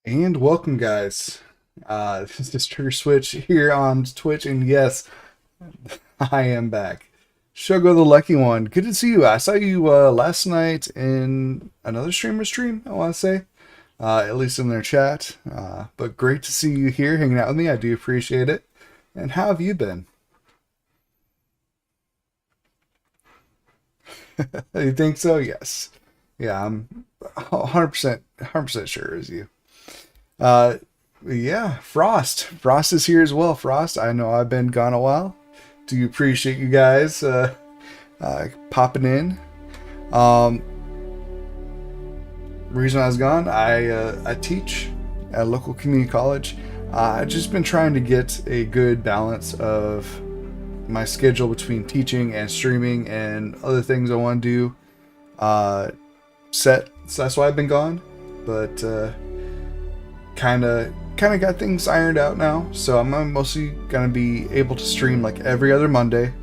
And welcome, guys. This is Trigger Switch here on Twitch, and yes, I am back. Shogo the Lucky One, good to see you. I saw you last night in another streamer stream, I want to say, at least in their chat. But great to see you here hanging out with me. I do appreciate it. And how have you been? You think so? Yes. Yeah, I'm 100% sure as you. Uh, yeah, Frost. Frost is here as well. Frost, I know I've been gone a while. Do appreciate you guys popping in. Um, Reason I was gone, I teach at a local community college. I've just been trying to get a good balance of my schedule between teaching and streaming and other things I want to do. Set, so that's why I've been gone. But kind of got things ironed out now, so I'm mostly gonna be able to stream like every other Monday,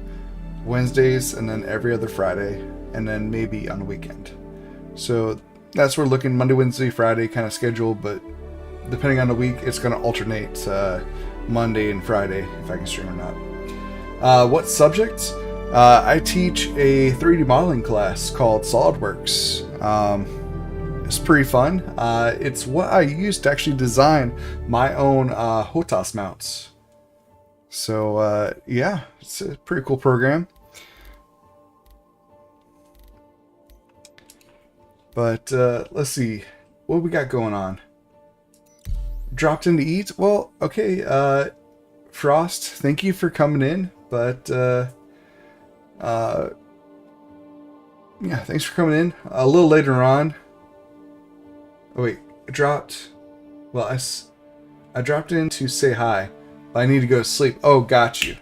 Wednesdays, and then every other Friday, and then maybe on the weekend. So that's where we're looking, Monday, Wednesday, Friday kind of schedule, but depending on the week, it's gonna alternate Monday and Friday if I can stream or not. What subjects? I teach a 3D modeling class called SolidWorks. It's pretty fun. It's what I used to actually design my own HOTAS mounts. So yeah, it's a pretty cool program. But let's see, what we got going on. Dropped in to eat. Well, okay. Frost, thank you for coming in. But yeah, thanks for coming in. A little later on. Oh wait, I dropped. Well, I dropped in to say hi. I need to go to sleep. Oh, got you.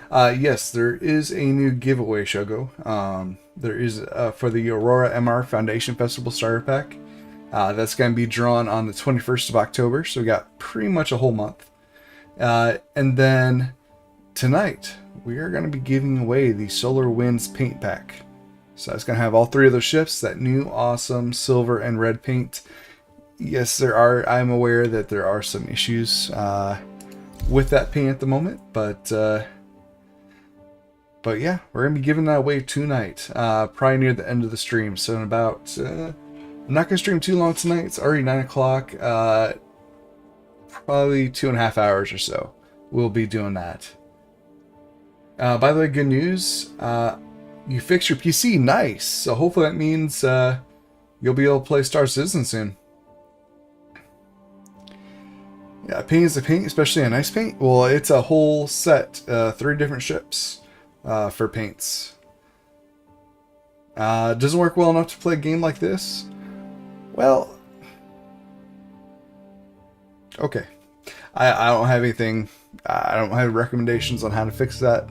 Yes, there is a new giveaway, Shogo. There is for the Aurora MR Foundation Festival Starter Pack. That's going to be drawn on the 21st of October, so we got pretty much a whole month. And then tonight, we are going to be giving away the Solar Winds paint pack. So it's going to have all three of those ships, that new awesome silver and red paint. Yes, I'm aware that there are some issues with that paint at the moment, but yeah, we're going to be giving that away tonight, probably near the end of the stream. So in about, I'm not going to stream too long tonight. It's already 9 o'clock, probably 2.5 hours or so. We'll be doing that. By the way, good news. You fixed your PC, nice. So hopefully that means you'll be able to play Star Citizen soon. Yeah, paint is a paint, especially a nice paint. Well, it's a whole set, 3 different ships for paints. Doesn't work well enough to play a game like this? Well, okay. I don't have anything. I don't have recommendations on how to fix that.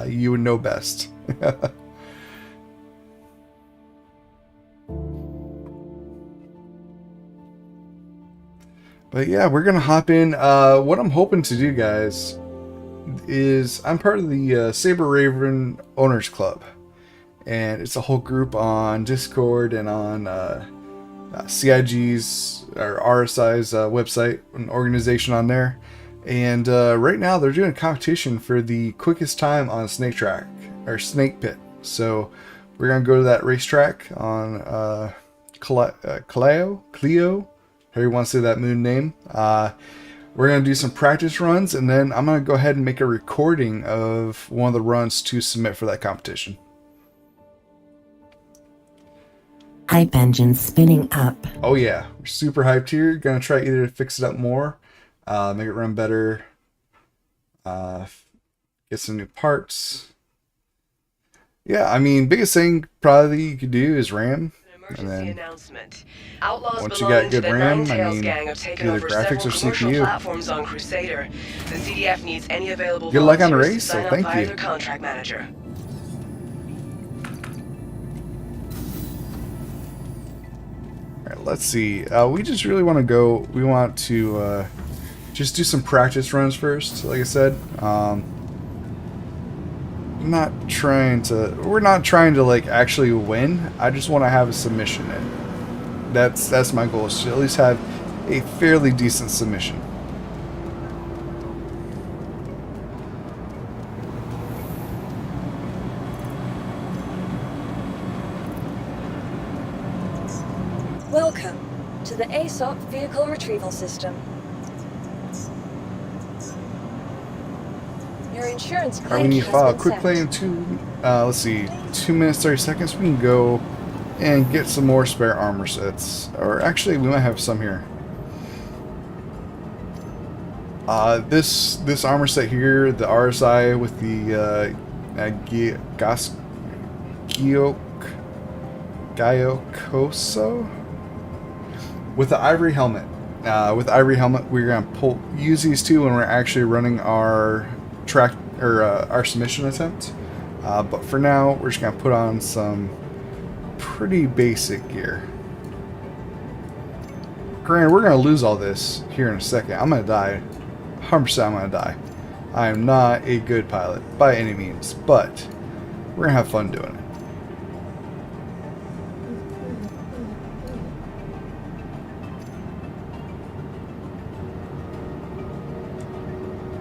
You would know best. But yeah, we're gonna hop in. What I'm hoping to do, guys, is I'm part of the Saber Raven Owners Club, and it's a whole group on Discord and on CIG's or RSI's website, an organization on there. And right now they're doing a competition for the quickest time on Snake Track or Snake Pit. So we're gonna go to that racetrack on Clio, however you want to say that moon name. We're going to do some practice runs, and then I'm going to go ahead and make a recording of one of the runs to submit for that competition. Hype engine spinning up. Oh yeah, we're super hyped here. Going to try either to fix it up more, make it run better, get some new parts. Yeah, I mean, biggest thing probably you could do is RAM. And then once you got good RAM, I mean, either graphics or CPU. Platforms on Crusader. The CDF needs any available good luck on the volunteers race, to so sign thank up via you. their contract manager. Alright, let's see. We just really want to go. We want to just do some practice runs first, like I said. We're not trying to like actually win. I just want to have a submission in. That's my goal, is to at least have a fairly decent submission. Welcome to the ASOP Vehicle Retrieval System. Your insurance Alright, claim we need to has file a been quick sent. claim to, let's see, 2 minutes 30 seconds. We can go and get some more spare armor sets. Or actually, we might have some here. This armor set here, the RSI with the Gyokoso with the ivory helmet. With the ivory helmet, we're gonna use these two when we're actually running our track or our submission attempt. But for now, we're just gonna put on some pretty basic gear. Granted, we're gonna lose all this here in a second. I'm gonna die. 100% I'm gonna die. I am not a good pilot by any means, but we're gonna have fun doing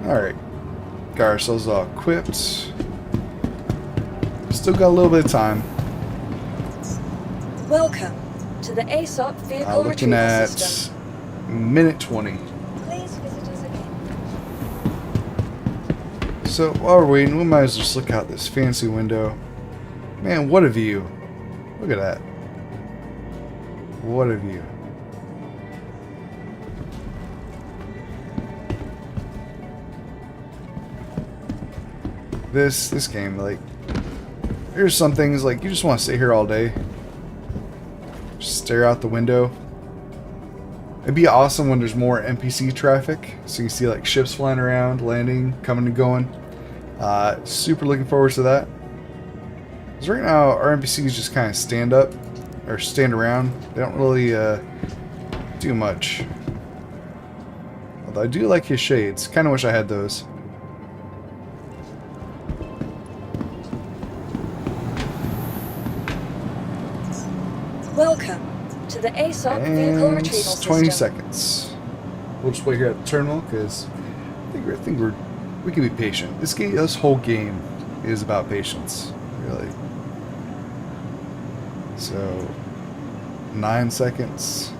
it. Alright, got ourselves all equipped. Still got a little bit of time. Welcome to the ASOP Vehicle Looking Retrieval at System. minute 20. Please visit us again. So while we're waiting, we might as well just look out this fancy window. Man, what a view. Look at that. What a view. This game, like, there's some things like you just want to sit here all day, just stare out the window. It'd be awesome when there's more NPC traffic, so you can see like ships flying around, landing, coming and going. Super looking forward to that. Because right now our NPCs just kind of stand up or stand around. They don't really do much. Although I do like his shades. Kind of wish I had those. Welcome to the ASOP Vehicle And Retrieval 20 System. seconds. We'll just wait here at the terminal because I think we can be patient. This whole game is about patience, really. So 9 seconds.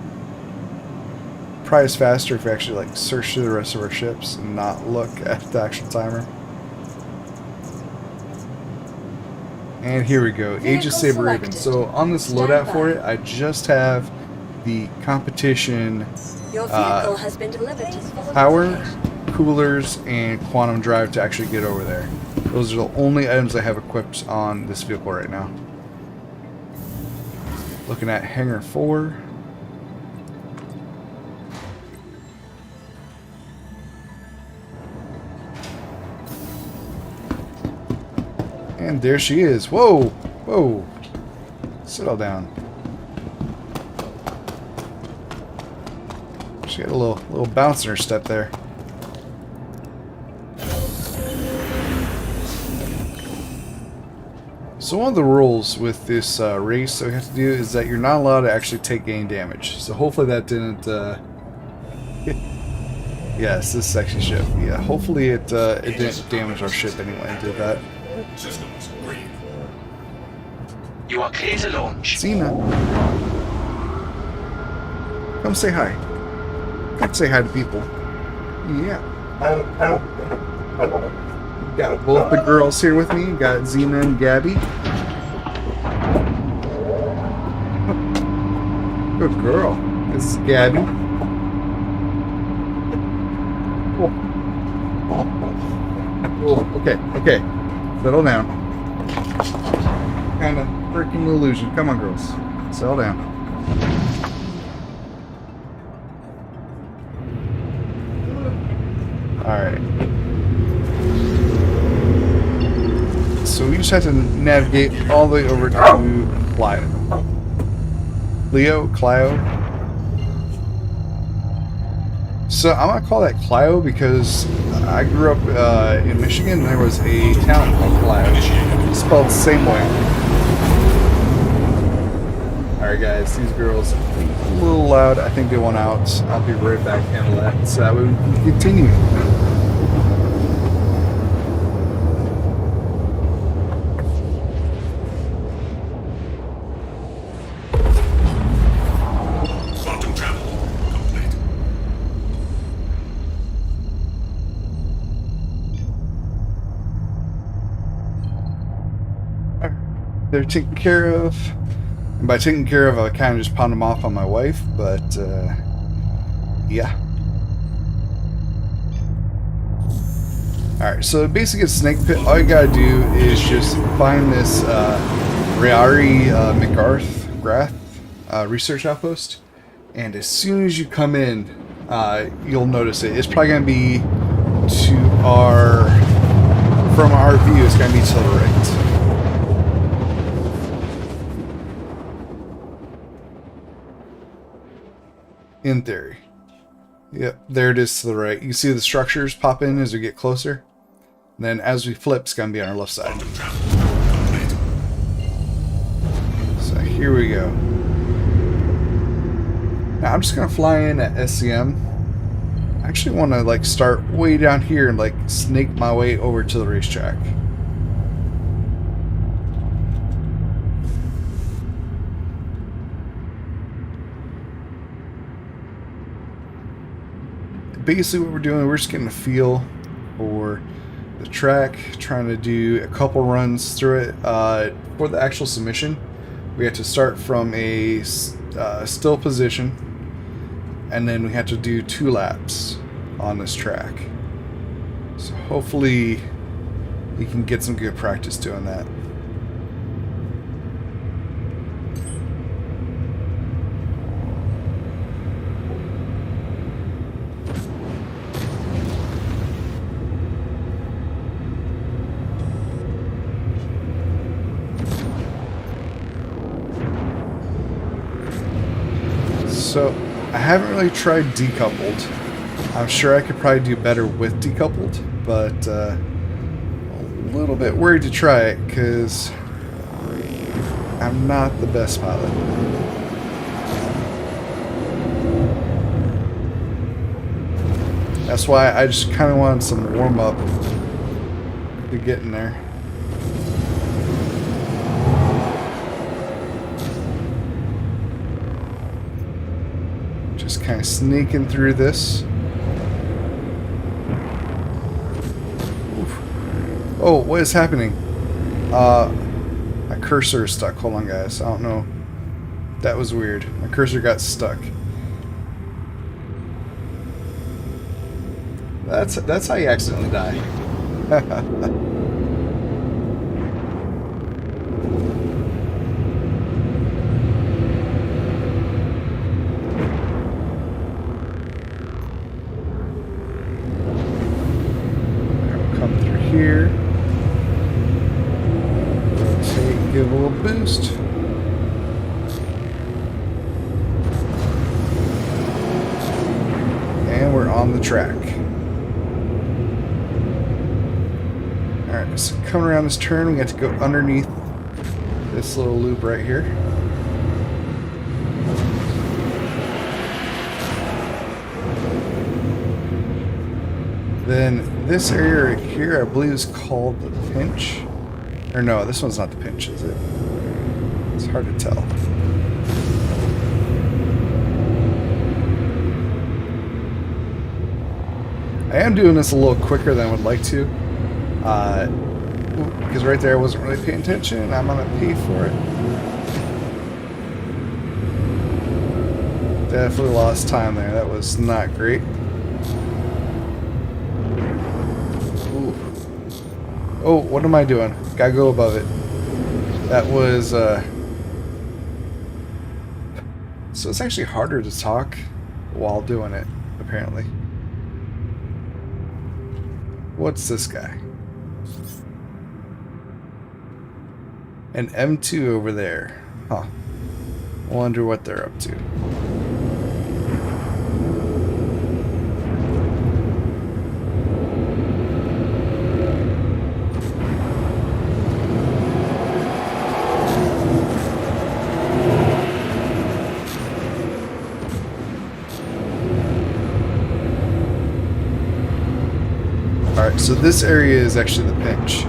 Probably is faster if we actually like search through the rest of our ships and not look at the actual timer. And here we go, Age of Vehicle Saber Raven. selected. So on this Stand loadout by. for it, I just have the competition Your vehicle has been delivered to the power, location. coolers, and quantum drive to actually get over there. Those are the only items I have equipped on this vehicle right now. Looking at Hangar 4. And there she is. Whoa! Whoa! Settle down. She had a little bounce in her step there. So one of the rules with this race that we have to do is that you're not allowed to actually take gain damage. So hopefully that didn't... yes, this sexy ship. Yeah, hopefully it didn't damage our ship anyway. Did that? Systems green. You are clear to launch. Cena. Come say hi. Come say hi to people. Yeah. Got both the girls here with me. Got Xena and Gabby. Good girl. This is Gabby. Oh, okay. Settle down. Kind of freaking illusion. Come on, girls. Settle down. Alright. So we just have to navigate all the way over to Clio. So I'm gonna call that Clio because I grew up in Michigan and there was a town called Clio. Spelled the same way. Alright guys, these girls are a little loud. I think they want out. I'll be right back, handle that. So that way we can continue. Quantum travel complete. They're taken care of. And by taking care of, I kind of just pawned them off on my wife, but yeah. Alright, so basically a snake pit, all you gotta do is just find this Riari McGrath research outpost, and as soon as you come in, you'll notice it. It's probably gonna be to our, from our view, it's gonna be to the right. In theory. Yep, there it is to the right. You can see the structures pop in as we get closer. And then as we flip, it's going to be on our left side. Quantum travel complete. So here we go. Now I'm just going to fly in at SCM. I actually want to like start way down here and like snake my way over to the racetrack. Basically what we're doing, we're just getting a feel for the track, trying to do a couple runs through it. For the actual submission, we have to start from a still position, and then we have to do 2 laps on this track. So hopefully we can get some good practice doing that. So, I haven't really tried decoupled. I'm sure I could probably do better with decoupled, but a little bit worried to try it because I'm not the best pilot. That's why I just kind of wanted some warm-up to get in there. Just kind of sneaking through this. Oof. Oh, what is happening? My cursor is stuck. Hold on, guys. I don't know. That was weird. My cursor got stuck. That's how you accidentally die. Here, rotate, give a little boost. And we're on the track. Alright, so coming around this turn, we got to go underneath this little loop right here. Then this area right here, I believe, is called the pinch. Or no, this one's not the pinch, is it? It's hard to tell. I am doing this a little quicker than I would like to. Because right there I wasn't really paying attention. I'm going to pay for it. Definitely lost time there. That was not great. Oh, what am I doing? Gotta go above it. That was, So it's actually harder to talk while doing it, apparently. What's this guy? An M2 over there. Huh. Wonder what they're up to. Alright, so this area is actually the pinch.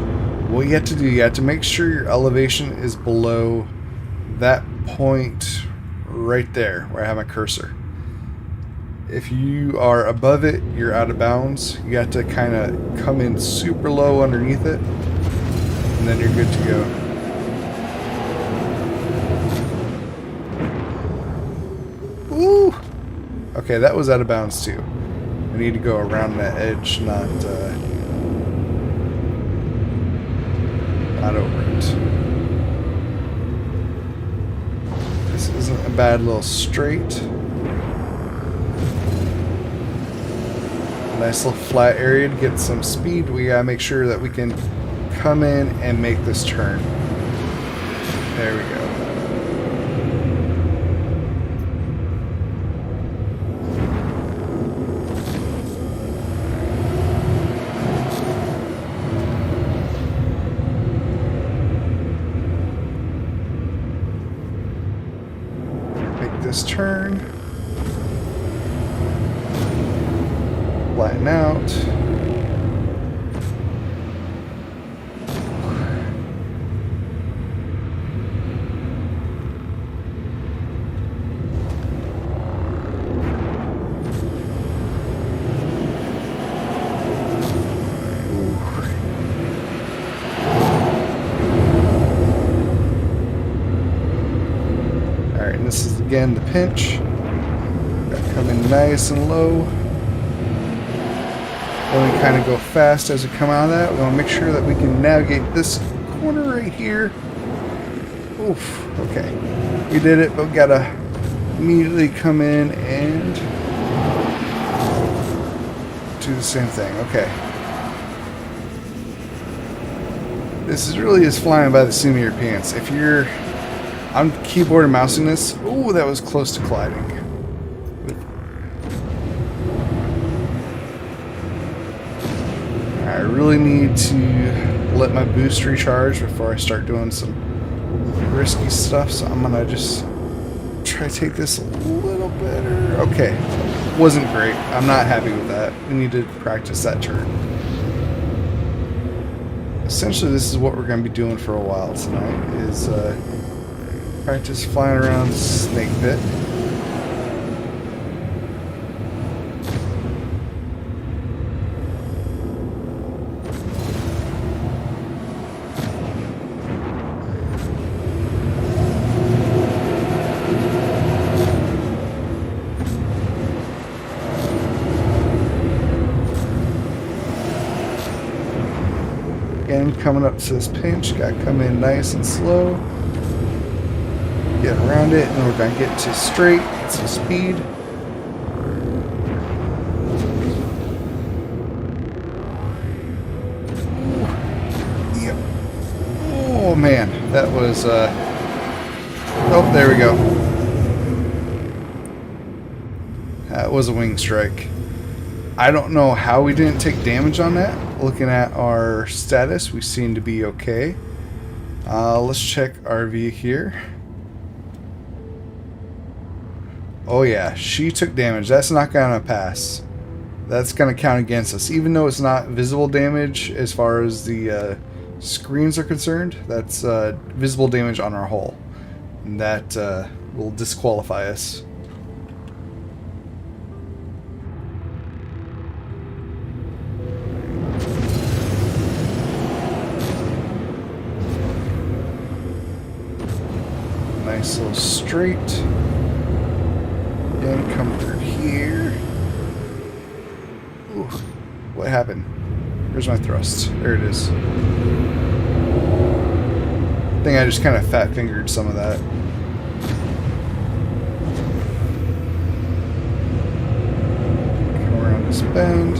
What you have to do, you have to make sure your elevation is below that point right there where I have my cursor. If you are above it, you're out of bounds. You have to kind of come in super low underneath it, and then you're good to go. Ooh! Okay, that was out of bounds too. I need to go around that edge, not over it. This isn't a bad little straight. Nice little flat area to get some speed. We gotta make sure that we can come in and make this turn. There we go. This turn, flatten out. This is again the pinch. Gotta come in nice and low. Then we kind of go fast as we come out of that. We want to make sure that we can navigate this corner right here. Oof. Okay. We did it, but we gotta immediately come in and do the same thing. Okay. This is really is flying by the seat of your pants. If you're I'm keyboard and mousing this. Ooh, that was close to colliding. I really need to let my boost recharge before I start doing some risky stuff, so I'm gonna just try to take this a little better. Okay, wasn't great. I'm not happy with that. We need to practice that turn. Essentially, this is what we're gonna be doing for a while tonight, is practice flying around the snake pit. Again, coming up to this pinch, gotta come in nice and slow. Get around it, and then we're going to get to straight, get some speed. Yep. Oh man, that was, oh, there we go. That was a wing strike. I don't know how we didn't take damage on that. Looking at our status, we seem to be okay. Let's check RV here. Oh yeah, she took damage. That's not gonna pass. That's gonna count against us. Even though it's not visible damage as far as the screens are concerned, that's visible damage on our hull. And that will disqualify us. Nice little straight. Again, come through here. Ooh, what happened? Where's my thrust? There it is. I think I just kind of fat fingered some of that. Come around this bend.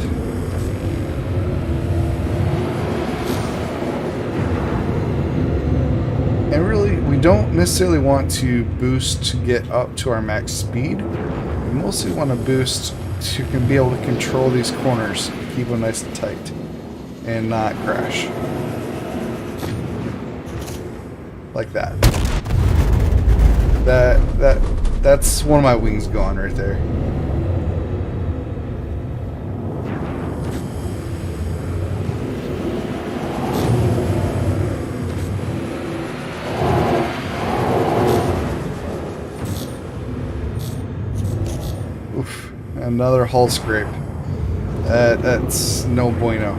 And really, we don't necessarily want to boost to get up to our max speed. We mostly want to boost to be able to control these corners, keep them nice and tight, and not crash. Like that. That's one of my wings gone right there. Oof. Another hull scrape. That's no bueno.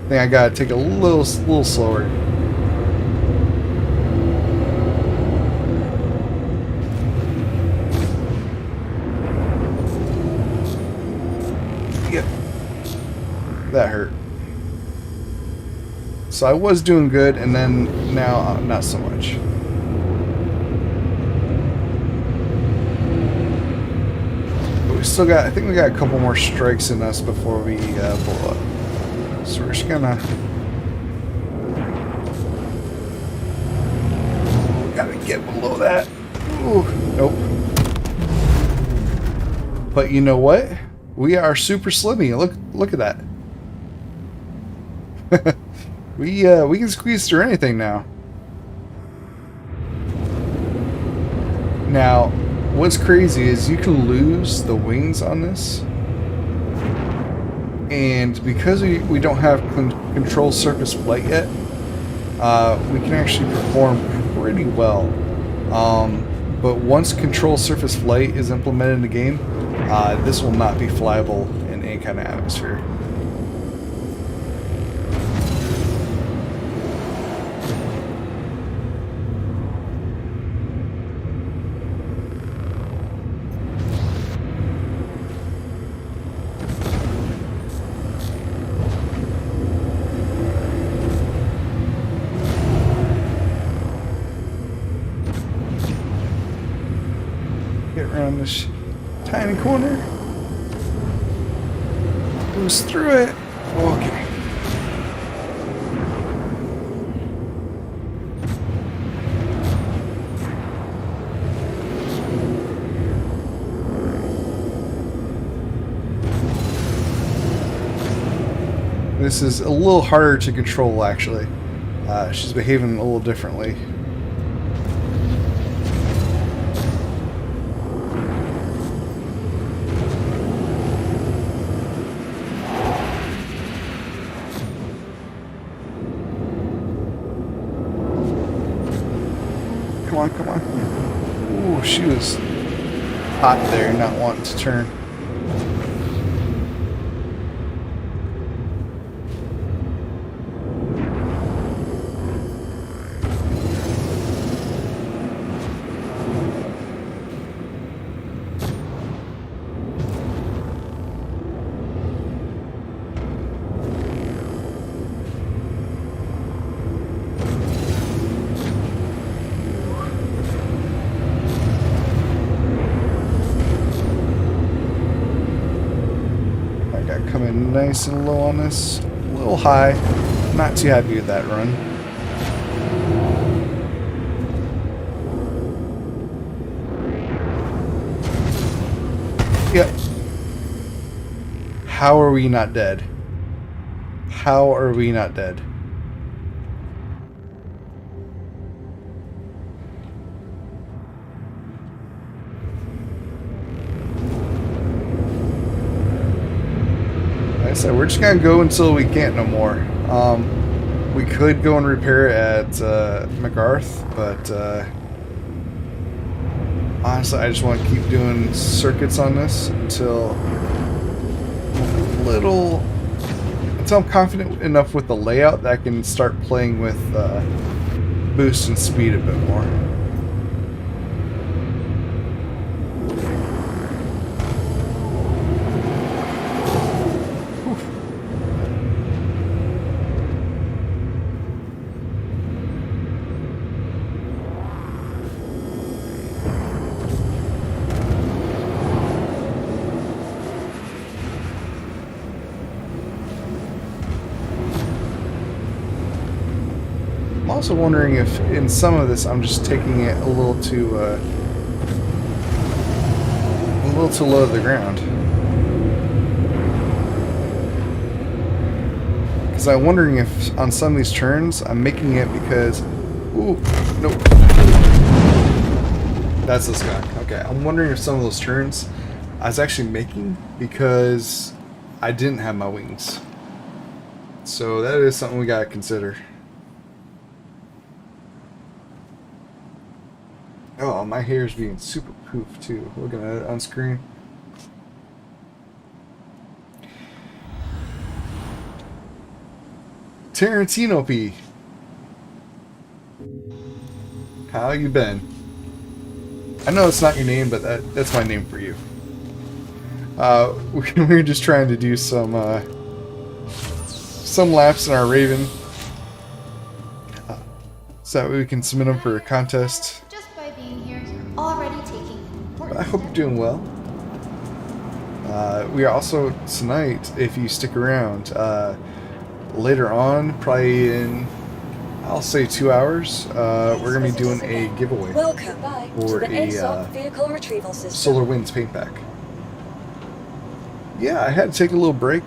I think I gotta take a little slower. Yep. That hurt. So I was doing good, and then now not so much. But we still got, I think we got a couple more strikes in us before we blow up. So we're just gonna... Gotta get below that. Ooh, nope. But you know what? We are super slimmy. Look at that. we can squeeze through anything now. Now, what's crazy is you can lose the wings on this. And because we don't have control surface flight yet, we can actually perform pretty well. But once control surface flight is implemented in the game, this will not be flyable in any kind of atmosphere. Get around this tiny corner. Boost through it. Okay. This is a little harder to control, actually. She's behaving a little differently. Come on. Ooh, she was hot there, not wanting to turn. Coming nice and low on this, a little high. Not too happy with that run. Yep. How are we not dead? How are we not dead? So we're just gonna go until we can't no more. We could go and repair it at McGarth, but honestly, I just want to keep doing circuits on this until I'm confident enough with the layout that I can start playing with boost and speed a bit more. I'm also wondering if in some of this I'm just taking it a little too low to the ground. Because I'm wondering if on some of these turns I'm making it because... Ooh, nope. That's this guy. Okay, I'm wondering if some of those turns I was actually making because I didn't have my wings. So that is something we gotta consider. Oh, my hair is being super poof too. Looking at it on screen. Tarantino P. How you been? I know it's not your name, but that's my name for you. We were just trying to do some laps in our Raven, so that way we can submit them for a contest. Just by being here, you're already taking important I hope you're steps. doing well. We are also tonight, if you stick around, later on, probably in, I'll say 2 hours, we're gonna be doing a giveaway Welcome to for the a ASOP vehicle retrieval system. Solar Winds paint pack. Yeah, I had to take a little break.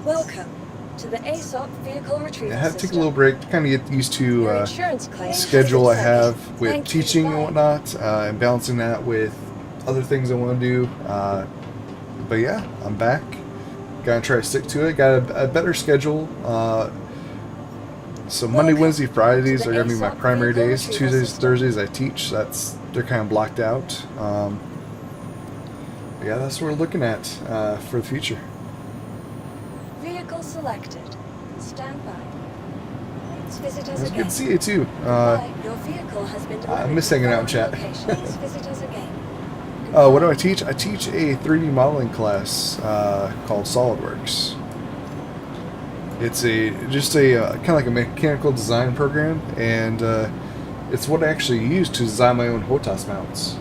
Welcome to the ASOP vehicle retrieval I had to take a system. little break to kind of get used to Your insurance claim the has schedule been I sent. have with Thank you. teaching and Bye. whatnot, and balancing that with other things I want to do. But yeah, I'm back. Gotta try to stick to it. Got a better schedule. So Monday, Welcome Wednesday, Fridays to are the gonna be my ASOP primary vehicle days. retrieval Tuesdays, system. Thursdays I teach. So they're kind of blocked out. Yeah, that's what we're looking at for the future. Vehicle selected. Stand by. Please visit us It's again. good to see you too. Goodbye. Your vehicle has been delivered. I miss hanging out in to chat. the following location. Please visit us again. What do I teach? I teach a 3D modeling class called SolidWorks. It's just a kind of like a mechanical design program, and it's what I actually use to design my own HOTAS mounts.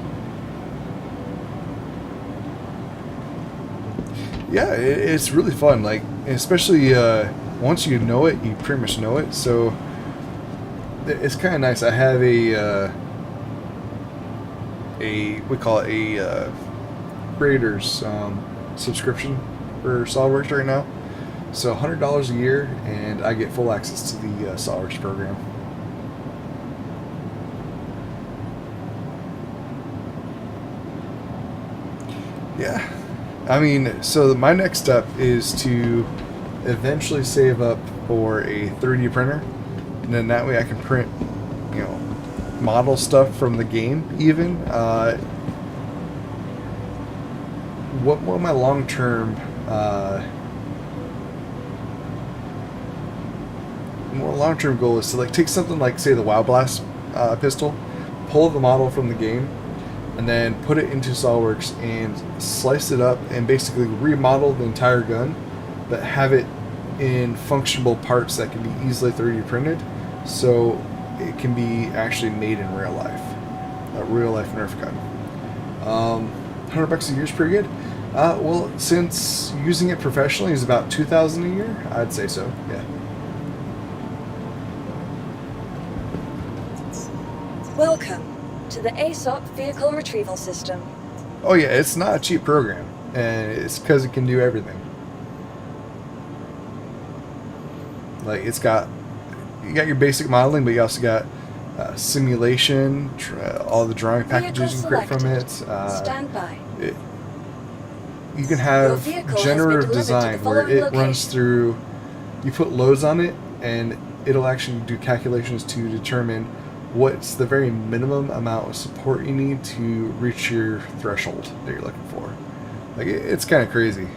Yeah, it's really fun. Like, especially once you know it, you pretty much know it. So it's kind of nice. I have we call it a creators subscription for SolidWorks right now. So $100 a year, and I get full access to the SolidWorks program. Yeah, I mean, so my next step is to eventually save up for a 3D printer, and then that way I can print, model stuff from the game even. What my long-term goal is to take something like, say, the WoW Blast pistol, pull the model from the game, and then put it into SolidWorks and slice it up and basically remodel the entire gun, but have it in functional parts that can be easily 3D printed, so it can be actually made in real life. A real life Nerf gun. $100 a year is pretty good. Well, since using it professionally is about $2,000 a year, I'd say so. Yeah. Welcome to the ASOP vehicle retrieval system. Oh yeah, it's not a cheap program, and it's because it can do everything. Like, you got your basic modeling, but you also got simulation, all the drawing packages you can create from it. Stand by. You can Your have vehicle has been generative delivered to design the where following it runs location. through, you put loads on it, and it'll actually do calculations to determine what's the very minimum amount of support you need to reach your threshold that you're looking for. Like, it's kind of crazy.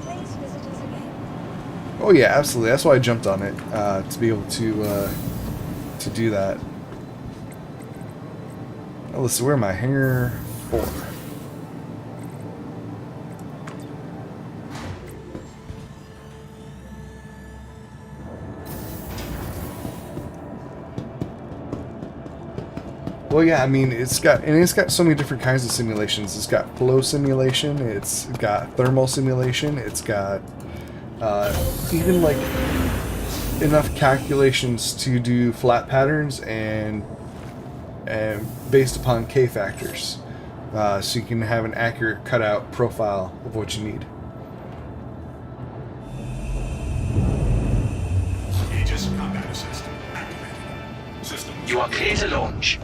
Please visit us again. Oh yeah, absolutely. That's why I jumped on it, to be able to do that. Oh, let's see, where am I? Hangar 4. Well, yeah, I mean, it's got so many different kinds of simulations. It's got flow simulation, it's got thermal simulation, it's got even enough calculations to do flat patterns and based upon K factors, so you can have an accurate cutout profile of what you need. Aegis combat assist activated. System. You are clear to launch.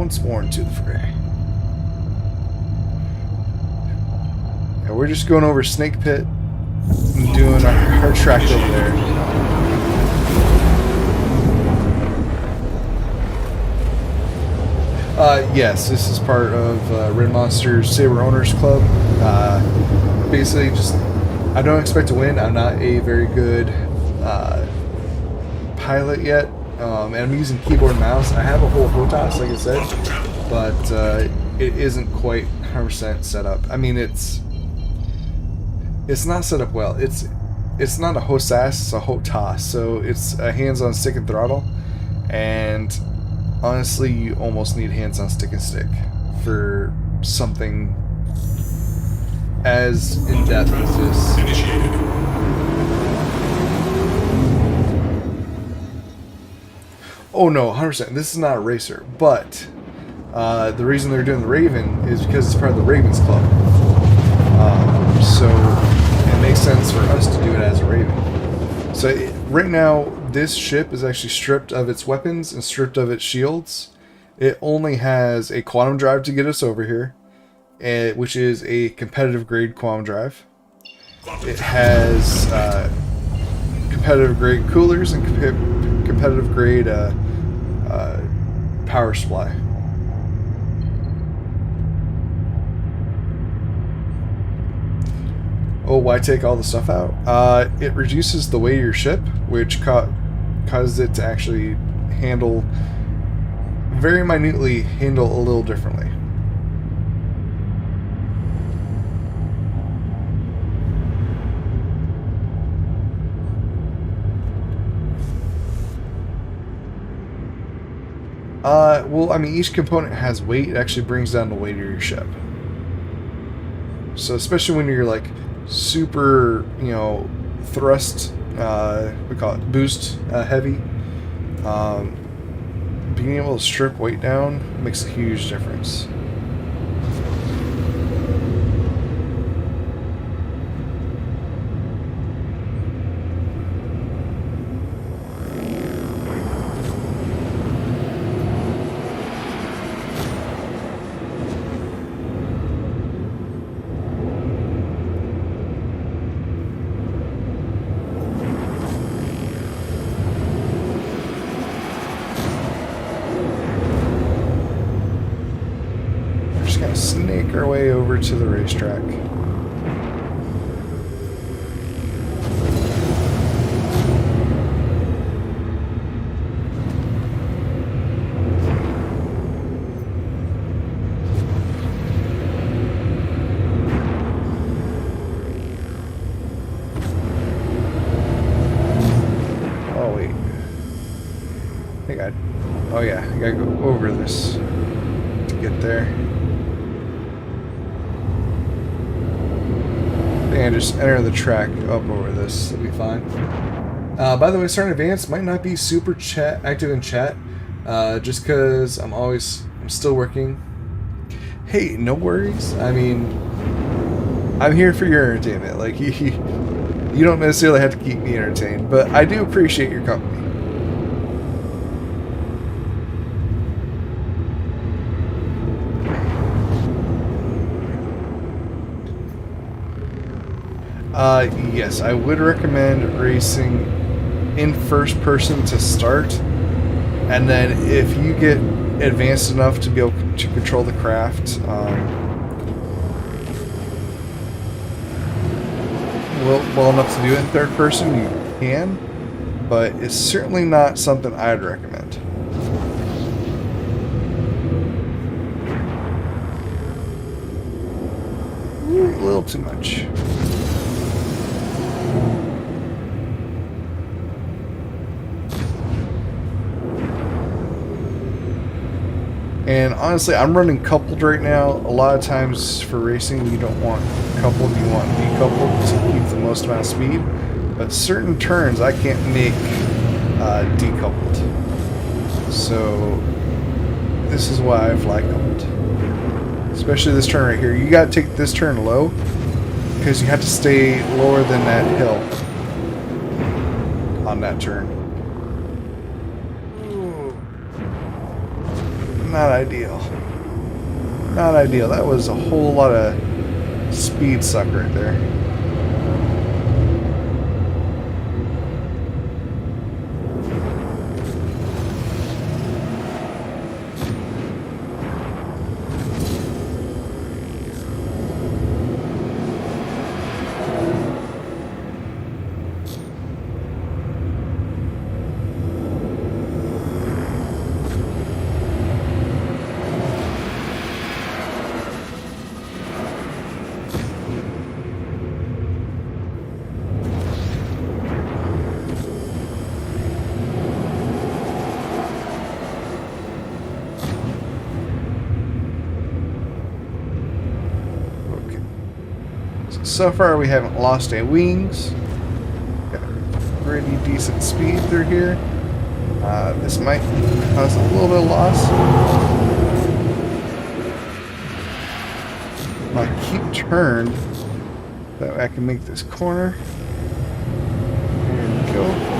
once more into the fray. Yeah, we're just going over Snake Pit and doing our track over there. Yes, this is part of Red Monster's Saber Owners Club. Basically, just I don't expect to win. I'm not a very good pilot yet, and I'm using keyboard and mouse. I have a whole HOTAS, like I said, but it isn't quite 100% set up. I mean, it's not set up well. It's not a HOSAS, it's a HOTAS. So it's a hands-on stick and throttle, and honestly, you almost need hands-on stick and stick for something as in-depth as this. Initiated. Oh no, 100%. This is not a racer, but the reason they're doing the Raven is because it's part of the Ravens Club. So it makes sense for us to do it as a Raven. So right now, this ship is actually stripped of its weapons and stripped of its shields. It only has a quantum drive to get us over here, which is a competitive grade quantum drive. It has competitive grade coolers and competitive grade power supply. Oh, why take all the stuff out? It reduces the weight of your ship, which causes it to actually handle, very minutely handle a little differently. Well, I mean, each component has weight. It actually brings down the weight of your ship. So especially when you're like super, you know, thrust, we call it boost heavy, being able to strip weight down makes a huge difference. Snake our way over to the racetrack. Oh wait. Oh yeah, I gotta go over this to get there. And just enter the track up over this. It'll be fine. By the way, starting advance might not be super active in chat, just because I'm still working. Hey, no worries. I mean, I'm here for your entertainment. Like you don't necessarily have to keep me entertained, but I do appreciate your company. Yes, I would recommend racing in first person to start, and then if you get advanced enough to be able to control the craft, well enough to do it in third person, you can, but it's certainly not something I'd recommend. Ooh, a little too much. And honestly, I'm running coupled right now. A lot of times for racing, you don't want coupled, you want decoupled to keep the most amount of speed. But certain turns, I can't make decoupled. So this is why I fly coupled. Especially this turn right here. You gotta take this turn low, because you have to stay lower than that hill on that turn. Not ideal. Not ideal. That was a whole lot of speed suck right there. So far, we haven't lost any wings. Got pretty decent speed through here. This might cause a little bit of loss. I'll keep turned. That way I can make this corner. There we go.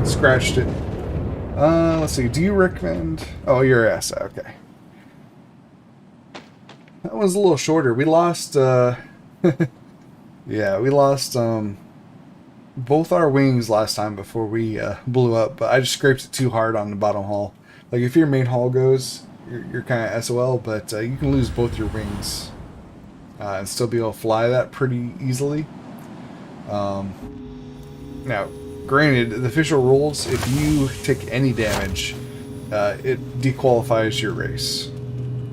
Scratched it. Let's see. Do you recommend? Oh, you're S. Okay. That was a little shorter. We lost. Yeah, we lost both our wings last time before we blew up. But I just scraped it too hard on the bottom hull. Like if your main hull goes, you're kind of SOL. But you can lose both your wings and still be able to fly that pretty easily. Now. Granted, the official rules, if you take any damage, it dequalifies your race.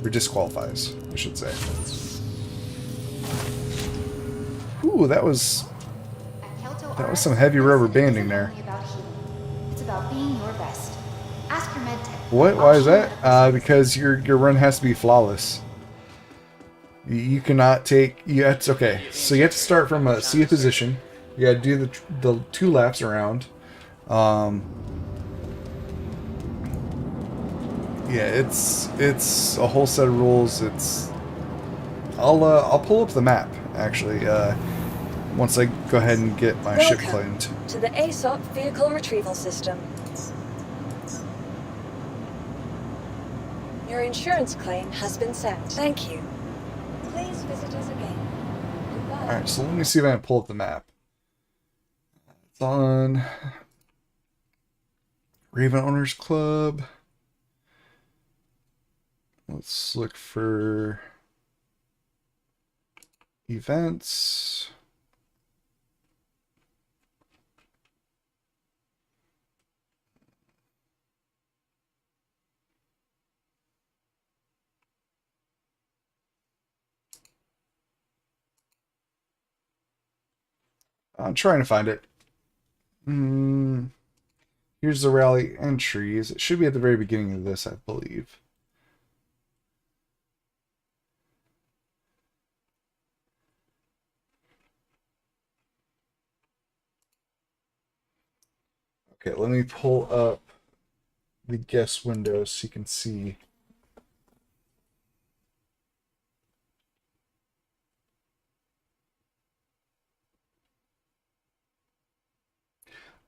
Or disqualifies, I should say. Ooh, that was some heavy rubber banding there. It's about being your best. Ask your med tech. What? Why is that? Because your run has to be flawless. You cannot take... okay, so you have to start from a C position. You gotta do the 2 laps around. Yeah, it's a whole set of rules. I'll pull up the map actually once I go ahead and get my ship claimed. To the ASOP vehicle retrieval system. Your insurance claim has been sent. Thank you. Please visit us again. Goodbye. All right, so let me see if I can pull up the map. On Raven Owners Club. Let's look for events. I'm trying to find it. Here's the rally entries. It should be at the very beginning of this, I believe. Okay, let me pull up the guest window so you can see.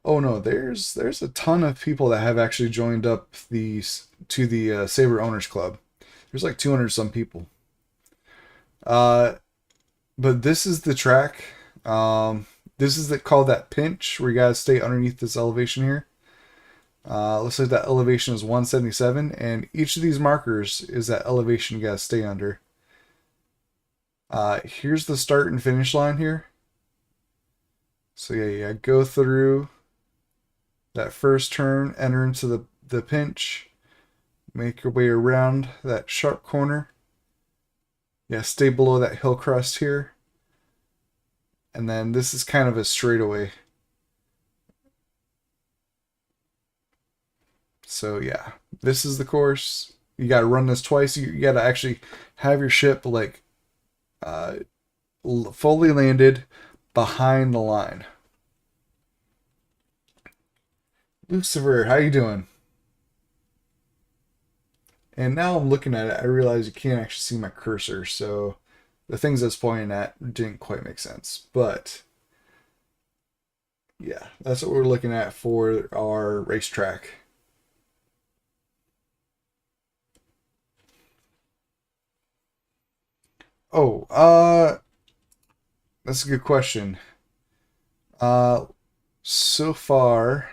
Oh no, there's a ton of people that have actually joined up to the Saber Owners Club. There's like 200 some people. But this is the track. This is called that pinch where you gotta stay underneath this elevation here. Looks like that elevation is 177, and each of these markers is that elevation you gotta stay under. Here's the start and finish line here. So yeah, go through that first turn, enter into the pinch, make your way around that sharp corner. Yeah, stay below that hill crest here. And then this is kind of a straightaway. So yeah, this is the course. You got to run this twice. You got to actually have your ship like fully landed behind the line. Lucifer, how you doing? And now I'm looking at it, I realize you can't actually see my cursor, so the things that's pointing at didn't quite make sense. But yeah, that's what we're looking at for our racetrack. Oh, that's a good question. So far,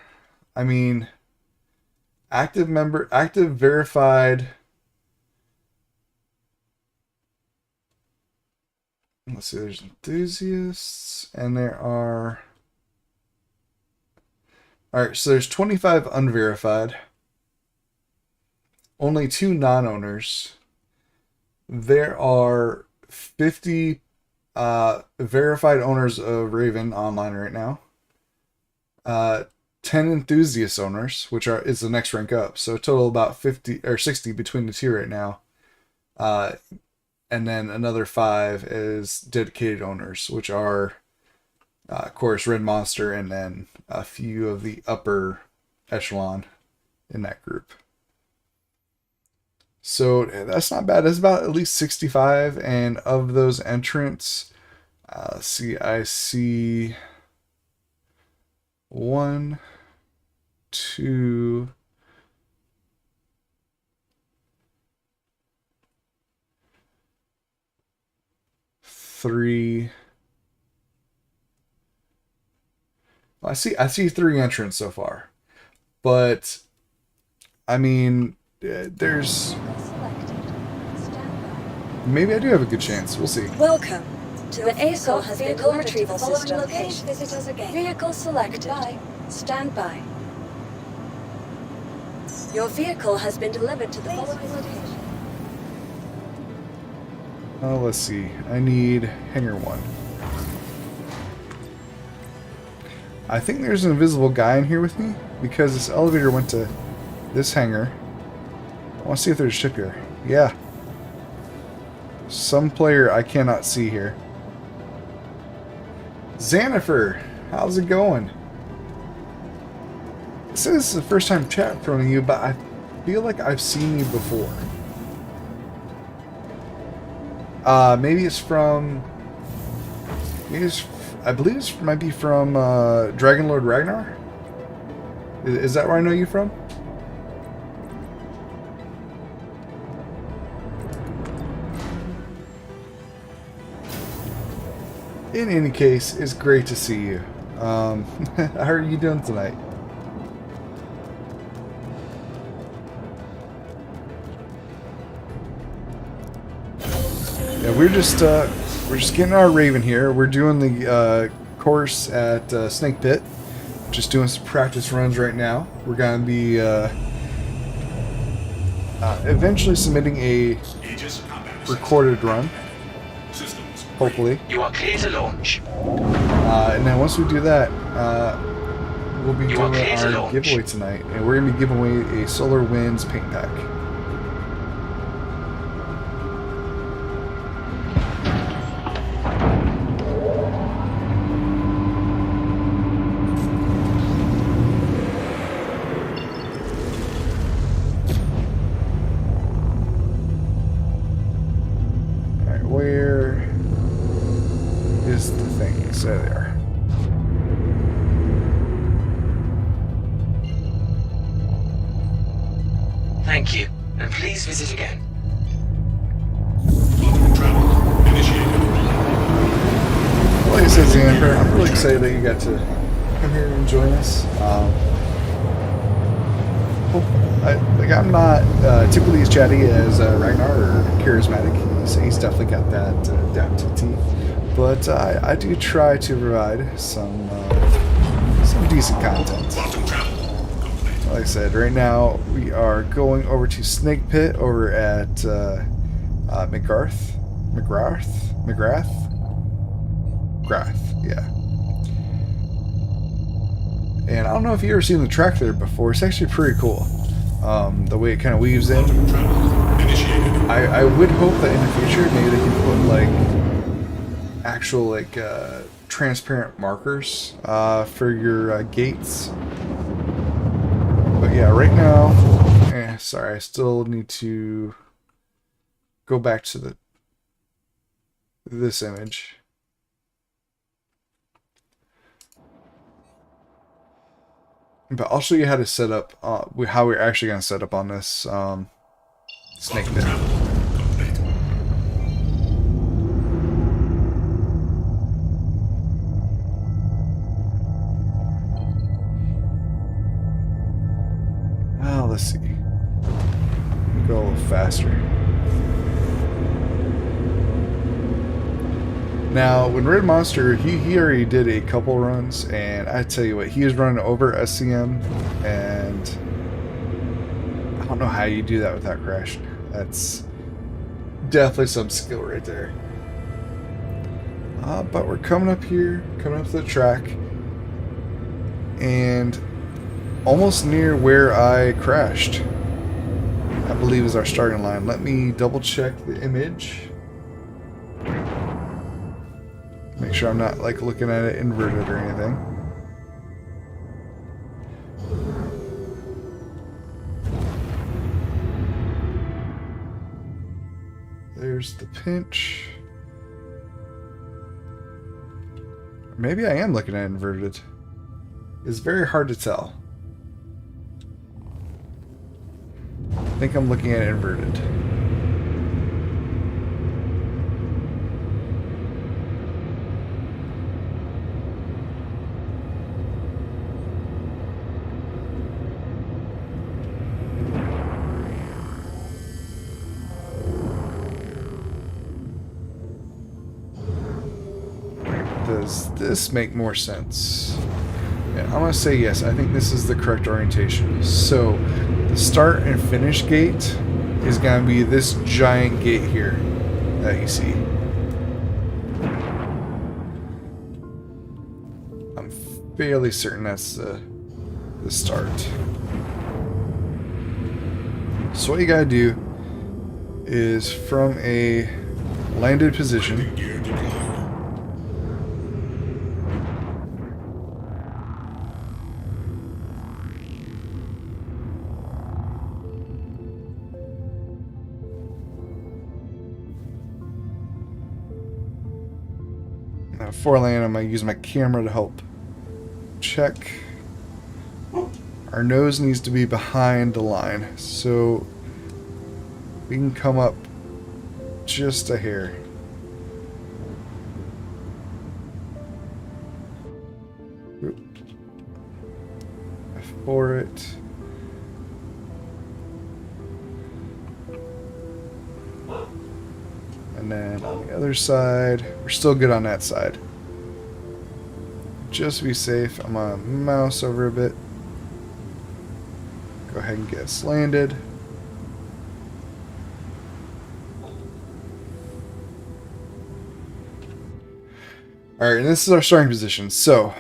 I mean, active verified. Let's see, there's enthusiasts, and there are. Alright, so there's 25 unverified, only 2 non-owners. There are 50 verified owners of Raven online right now. 10 enthusiast owners, which is the next rank up. So a total about 50 or 60 between the two right now. And then another 5 is dedicated owners, which are, of course, Red Monster, and then a few of the upper echelon in that group. So that's not bad. That's about at least 65. And of those entrants, I see 1, 2, 3. Well, I see 3 entrants so far, but I mean, there's maybe I do have a good chance. We'll see. Welcome to the ASOL has vehicle retrieval system. Please visit us again. Vehicle selected. Stand by. Your vehicle has been delivered to the following location. Let's see. I need hangar 1. I think there's an invisible guy in here with me because this elevator went to this hangar. I want to see if there's a ship here. Yeah. Some player I cannot see here. Xanifer, how's it going? This is the first time chat from you, but I feel like I've seen you before. Maybe it's from. I believe it might be from Dragon Lord Ragnar. Is that where I know you from? In any case, it's great to see you. How are you doing tonight? Yeah, we're just getting our Raven here. We're doing the course at Snake Pit. Just doing some practice runs right now. We're gonna be eventually submitting a recorded run. Hopefully. You are clear to launch. And then once we do that, we'll be doing our launch. giveaway tonight, and we're gonna be giving away a Solar Winds paint pack. Alright, where is the thing? So there. Thank you, and please visit again. Travel initiated. Like I said, Xanifer, I'm really excited that you got to come here and join us. I'm not typically as chatty as Ragnar or charismatic. He's definitely got that down to the T. But I do try to provide some decent content. Quantum travel complete. Like I said, right now we are going over to Snake Pit over at McGrath, yeah. And I don't know if you've ever seen the track there before. It's actually pretty cool. The way it kind of weaves in. Travel initiated. I would hope that in the future maybe they can put like actual like transparent markers for your gates. But yeah, right now, sorry, I still need to go back to the this image. But I'll show you how to set up, how we're actually going to set up on this snake pit. Complete. Let's see. Go a little faster. Now, when Red Monster, he already did a couple runs, and I tell you what, he is running over SCM, and I don't know how you do that without crashing. That's definitely some skill right there. But we're coming up here, coming up to the track, and almost near where I crashed, I believe, is our starting line. Let me double check the image. Make sure I'm not like looking at it inverted or anything. There's the pinch. Maybe I am looking at it inverted. It's very hard to tell. I think I'm looking at it inverted. Does this make more sense? Yeah, I'm going to say yes. I think this is the correct orientation. So, the start and finish gate is going to be this giant gate here that you see. I'm fairly certain that's the start. So what you got to do is from a landed position, Gear deployed. now for land, I'm going to use my camera to help check. Our nose needs to be behind the line, so we can come up just a hair. Oop. For it. And then on the other side, we're still good on that side. Just to be safe, I'm gonna mouse over a bit. Go ahead and get us landed. Alright, and this is our starting position. So,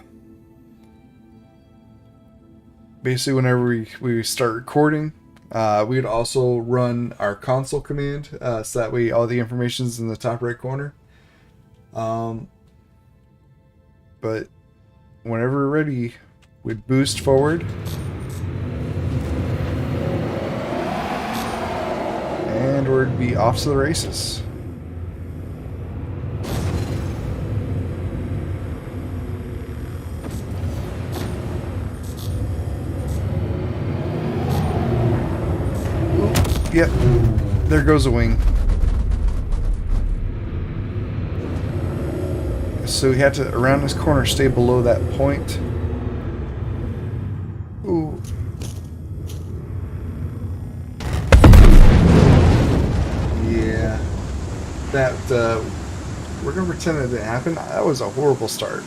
basically whenever we start recording, we'd also run our console command, so that way all the information's in the top right corner. But whenever we're ready, we'd boost forward. And we'd be off to the races. Yep, there goes a wing. So we had to, around this corner, stay below that point. Ooh. Yeah. That, we're gonna pretend it didn't happen. That was a horrible start.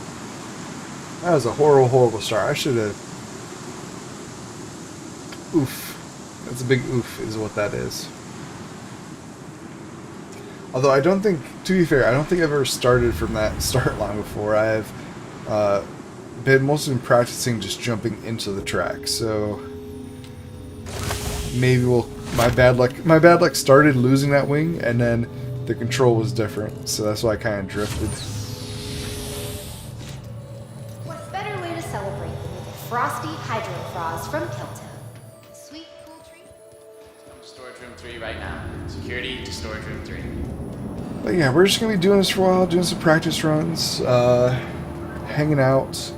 That was a horrible start. I should have... Oof. That's a big oof, is what that is. Although I don't think, to be fair, I don't think I've ever started from that start line before. I've been mostly practicing just jumping into the track. So maybe my bad luck started losing that wing, and then the control was different. So that's why I kind of drifted. What better way to celebrate than with a frosty hydro frost from Kilton? Sweet, cool treat. Storage room 3 right now. Security to storage room 3. But yeah, we're just gonna be doing this for a while, doing some practice runs, hanging out.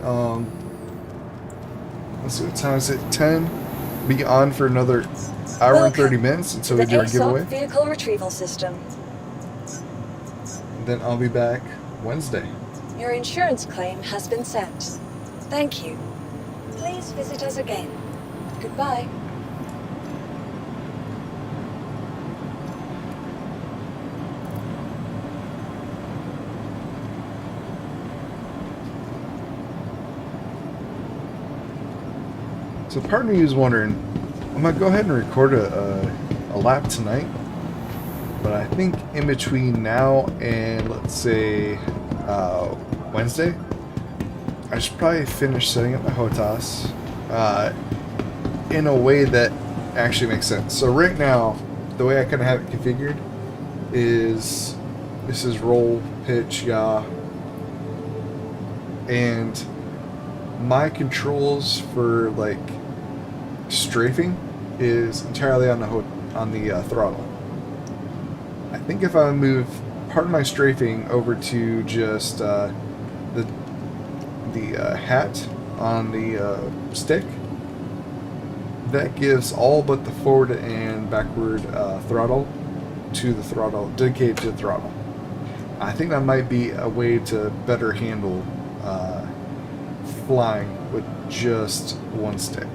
Let's see, what time is it? 10. Be on for another hour and 30 minutes until we do our ASOP giveaway. vehicle retrieval system. Then I'll be back Wednesday. Your insurance claim has been sent. Thank you. Please visit us again. Goodbye. So part of me is wondering, I might go ahead and record a lap tonight, but I think in between now and let's say Wednesday, I should probably finish setting up my HOTAS in a way that actually makes sense. So right now, the way I kind of have it configured is this is roll, pitch, yaw, and my controls for like strafing is entirely on the throttle. I think if I move part of my strafing over to just the hat on the stick, that gives all but the forward and backward throttle to the throttle, dedicated to the throttle. I think that might be a way to better handle flying with just one stick.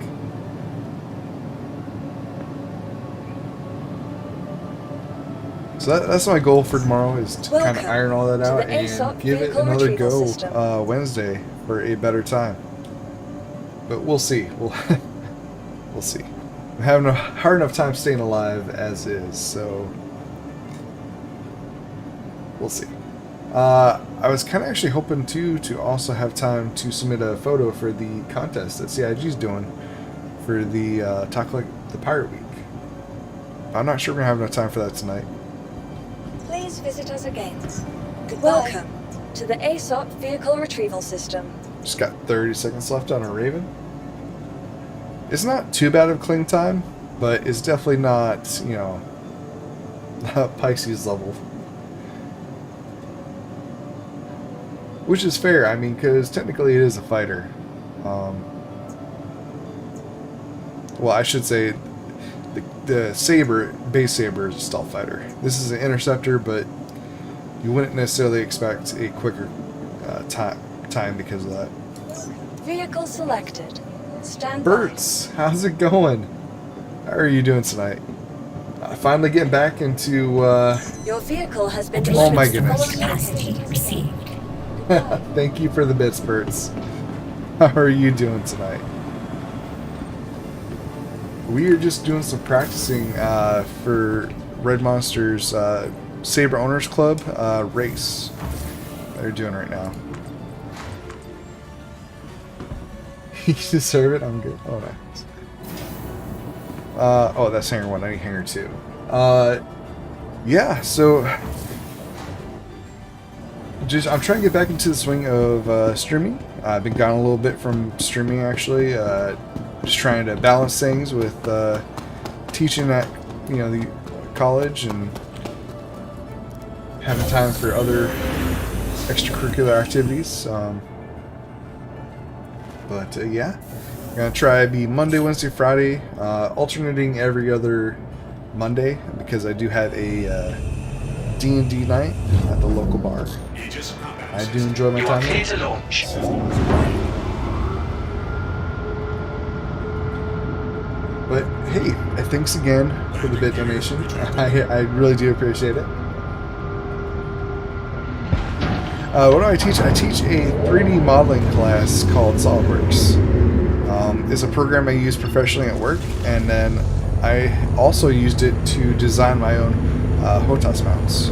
So that's my goal for tomorrow, is to kind of Welcome iron all that to out the and ASOP give it vehicle another retrieval go system. Wednesday for a better time. But we'll see. We'll see. I'm having a hard enough time staying alive as is, so we'll see. I was kind of actually hoping to also have time to submit a photo for the contest that CIG's doing for the Talk Like the Pirate Week. I'm not sure we're gonna have enough time for that tonight. Please visit us again. Goodbye. Welcome to the ASOP vehicle retrieval system. Just got 30 seconds left on a Raven. It's not too bad of cling time, but it's definitely not, you know, Pisces level. Which is fair, I mean, because technically it is a fighter. Well, I should say the Saber, base Saber, is a stealth fighter. This is an interceptor, but you wouldn't necessarily expect a quicker time because of that. Vehicle selected. Stand Bertz, how's it going? How are you doing tonight? Finally getting back into by. Your vehicle has been Oh my delivered to goodness. following location. Received. Thank you for the bits, Bertz. How are you doing tonight? We are just doing some practicing for Red Monster's Saber Owners Club race that they're doing right now. You deserve it. I'm good. Oh, nice. Oh, that's hanger 1. I need hanger 2. Yeah, so I'm trying to get back into the swing of streaming. I've been gone a little bit from streaming, actually. Just trying to balance things with teaching at the college and having time for other extracurricular activities. But yeah, I'm gonna try to be Monday, Wednesday, Friday, alternating every other Monday, because I do have a D&D night at the local bar. I do enjoy my You are time clear there. to launch. But hey, thanks again for the bit donation. I really do appreciate it. What do I teach? I teach a 3D modeling class called SolidWorks. It's a program I use professionally at work, and then I also used it to design my own HOTAS mounts.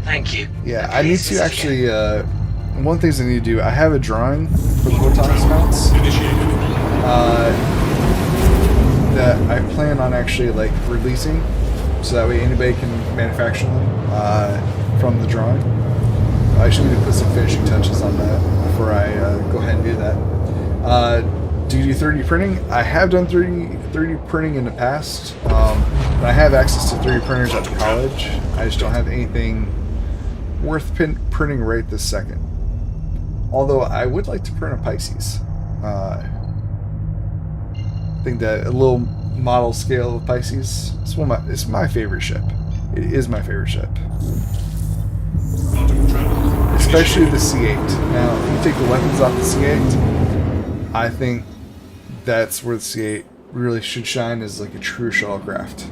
Thank you. Yeah, I need to actually, one of the things I need to do, I have a drawing for the HOTAS mounts that I plan on actually like releasing, so that way anybody can manufacture them from the drawing. I should need to put some finishing touches on that before I go ahead and do that. Do you do 3D printing? I have done 3D printing in the past. But I have access to 3D printers at the college. I just don't have anything worth printing right this second. Although I would like to print a Pisces. I think that a little model scale of Pisces, it's my favorite ship. It is my favorite ship. Especially the C8. Now, if you take the weapons off the C8, I think that's where the C8 really should shine as like a true shuttlecraft.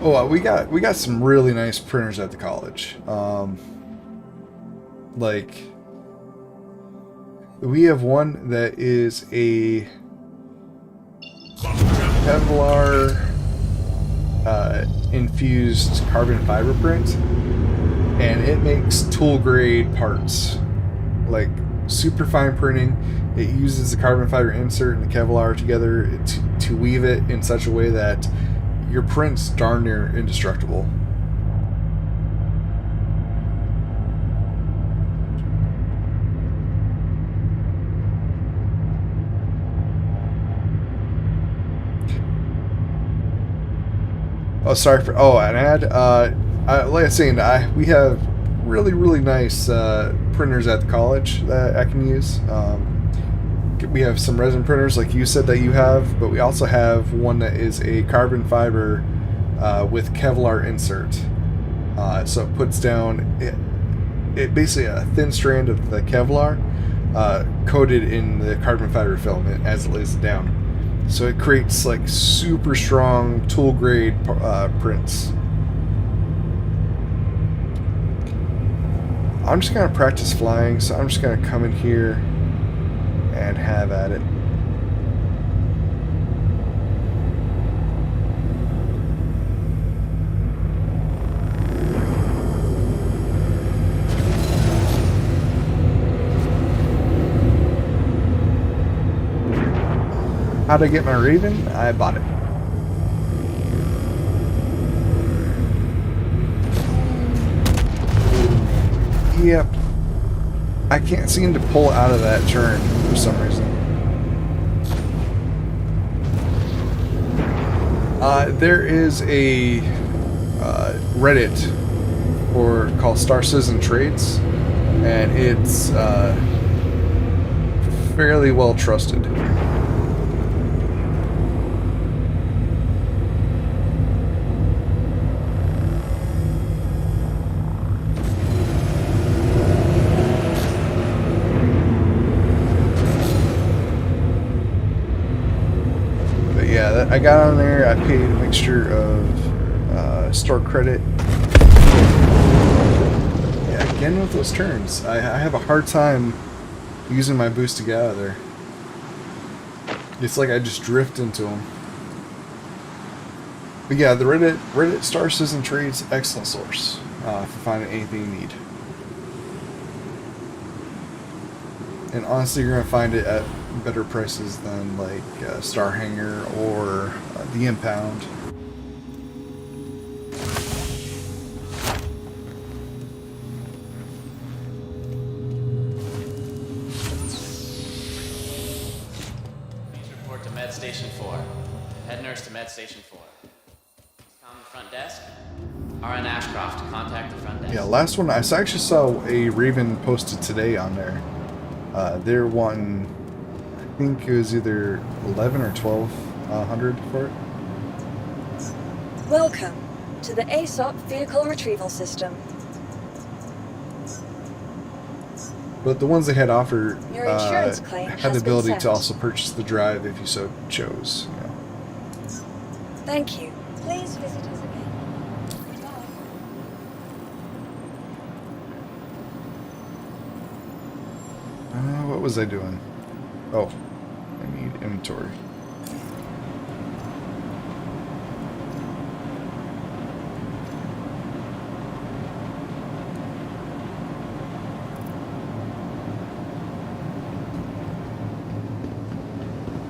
Oh, we got some really nice printers at the college. Like we have one that is a Kevlar infused carbon fiber print, and it makes tool grade parts, like super fine printing. It uses the carbon fiber insert and the Kevlar together to weave it in such a way that your print's darn near indestructible. Oh, sorry for. Oh, an ad. Like I was saying, we have really nice printers at the college that I can use. We have some resin printers, like you said that you have, but we also have one that is a carbon fiber with Kevlar insert. So it puts down it basically a thin strand of the Kevlar coated in the carbon fiber filament as it lays it down. So it creates like super strong tool grade prints. I'm just gonna practice flying, so I'm just gonna come in here and have at it. How'd I get my Raven? I bought it. Yep. I can't seem to pull out of that turn for some reason. There is a Reddit called Star Citizen Trades, and it's fairly well trusted. I got on there, I paid a mixture of store credit. Yeah, again with those turns. I have a hard time using my boost to get out of there. It's like I just drift into them. But yeah, the Reddit Star Citizen Trades, excellent source for finding anything you need. And honestly, you're going to find it at better prices than like Star Hanger or the Impound. Report to Med Station 4. Head nurse to Med Station 4. Calm the front desk. RN Ashcroft, contact the front desk. Yeah, last one, I actually saw a Raven posted today on there. They're wanting, I think it was either 11 or 1200 for it. Welcome to the ASOP Vehicle Retrieval System. But the ones they had offered Your insurance claim had has the been ability sent. to also purchase the drive if you so chose. You know. Thank you. Please visit us again. Goodbye. What was I doing? Oh, I need inventory.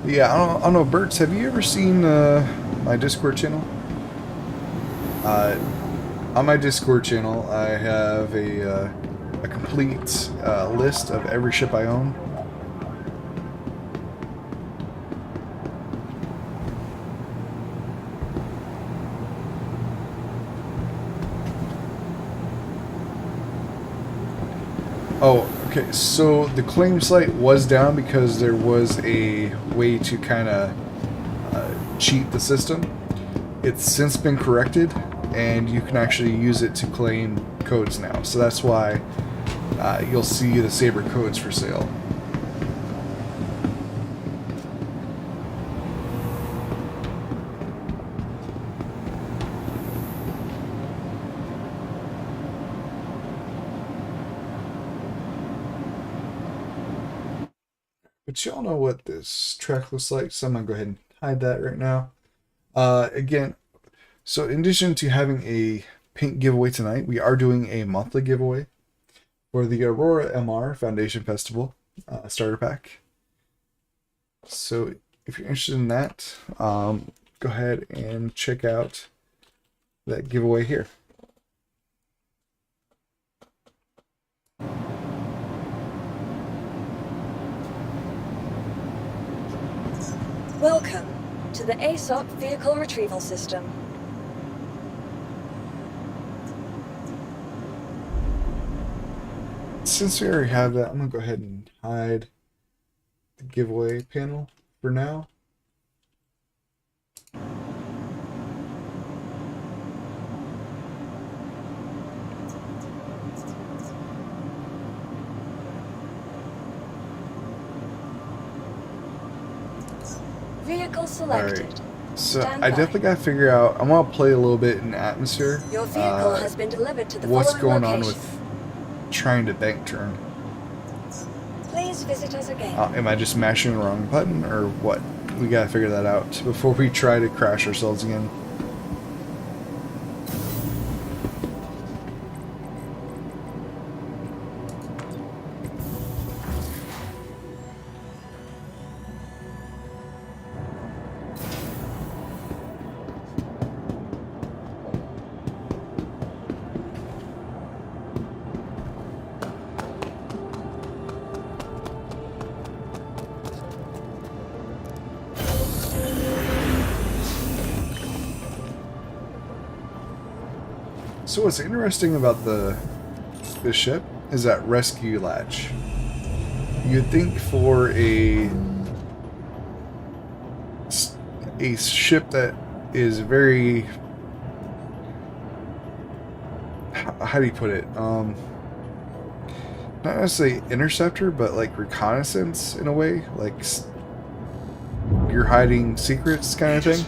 Yeah, I don't know, Bertz, have you ever seen my Discord channel? On my Discord channel, I have a complete list of every ship I own. Oh, okay. So the claim site was down because there was a way to kind of cheat the system. It's since been corrected, and you can actually use it to claim codes now. So that's why you'll see the Saber codes for sale. But y'all know what this track looks like, so I'm going to go ahead and hide that right now. Again, so in addition to having a paint giveaway tonight, we are doing a monthly giveaway for the Aurora MR Foundation Festival starter pack. So if you're interested in that, go ahead and check out that giveaway here. Welcome to the ASOC Vehicle Retrieval System. Since we already have that, I'm going to go ahead and hide the giveaway panel for now. Vehicle selected. Alright, so Stand I by. definitely got to figure out, I want to play a little bit in atmosphere. Your vehicle has been delivered to the What's following going on location. with trying to bank turn? Please visit us again. Am I just mashing the wrong button or what? We got to figure that out before we try to crash ourselves again. So what's interesting about this ship is that rescue latch. You'd think for a ship that is very, how do you put it? Not necessarily interceptor, but like reconnaissance in a way, like you're hiding secrets kind of thing.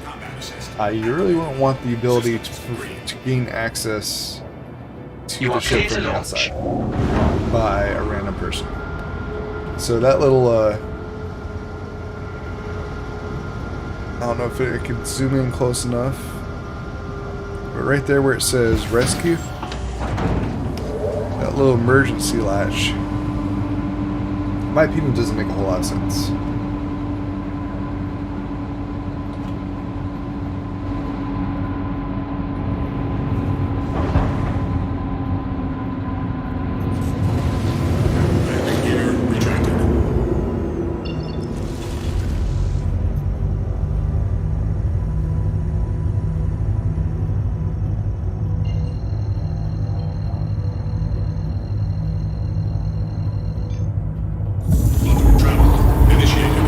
You really won't want the ability to gain access to the ship from the outside by a random person. So that little, I don't know if I can zoom in close enough, but right there where it says rescue, that little emergency latch, in my opinion, doesn't make a whole lot of sense.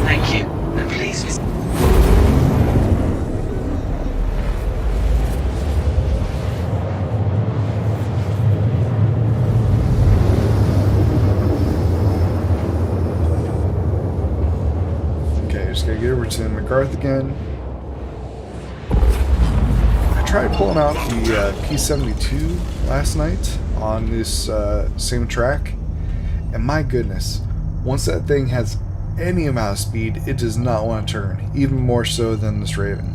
Thank you. And please visit. Okay, just gotta get over to McGarth again. I tried pulling out the P-72 last night on this same track, and my goodness, once that thing has any amount of speed, it does not want to turn, even more so than this Raven.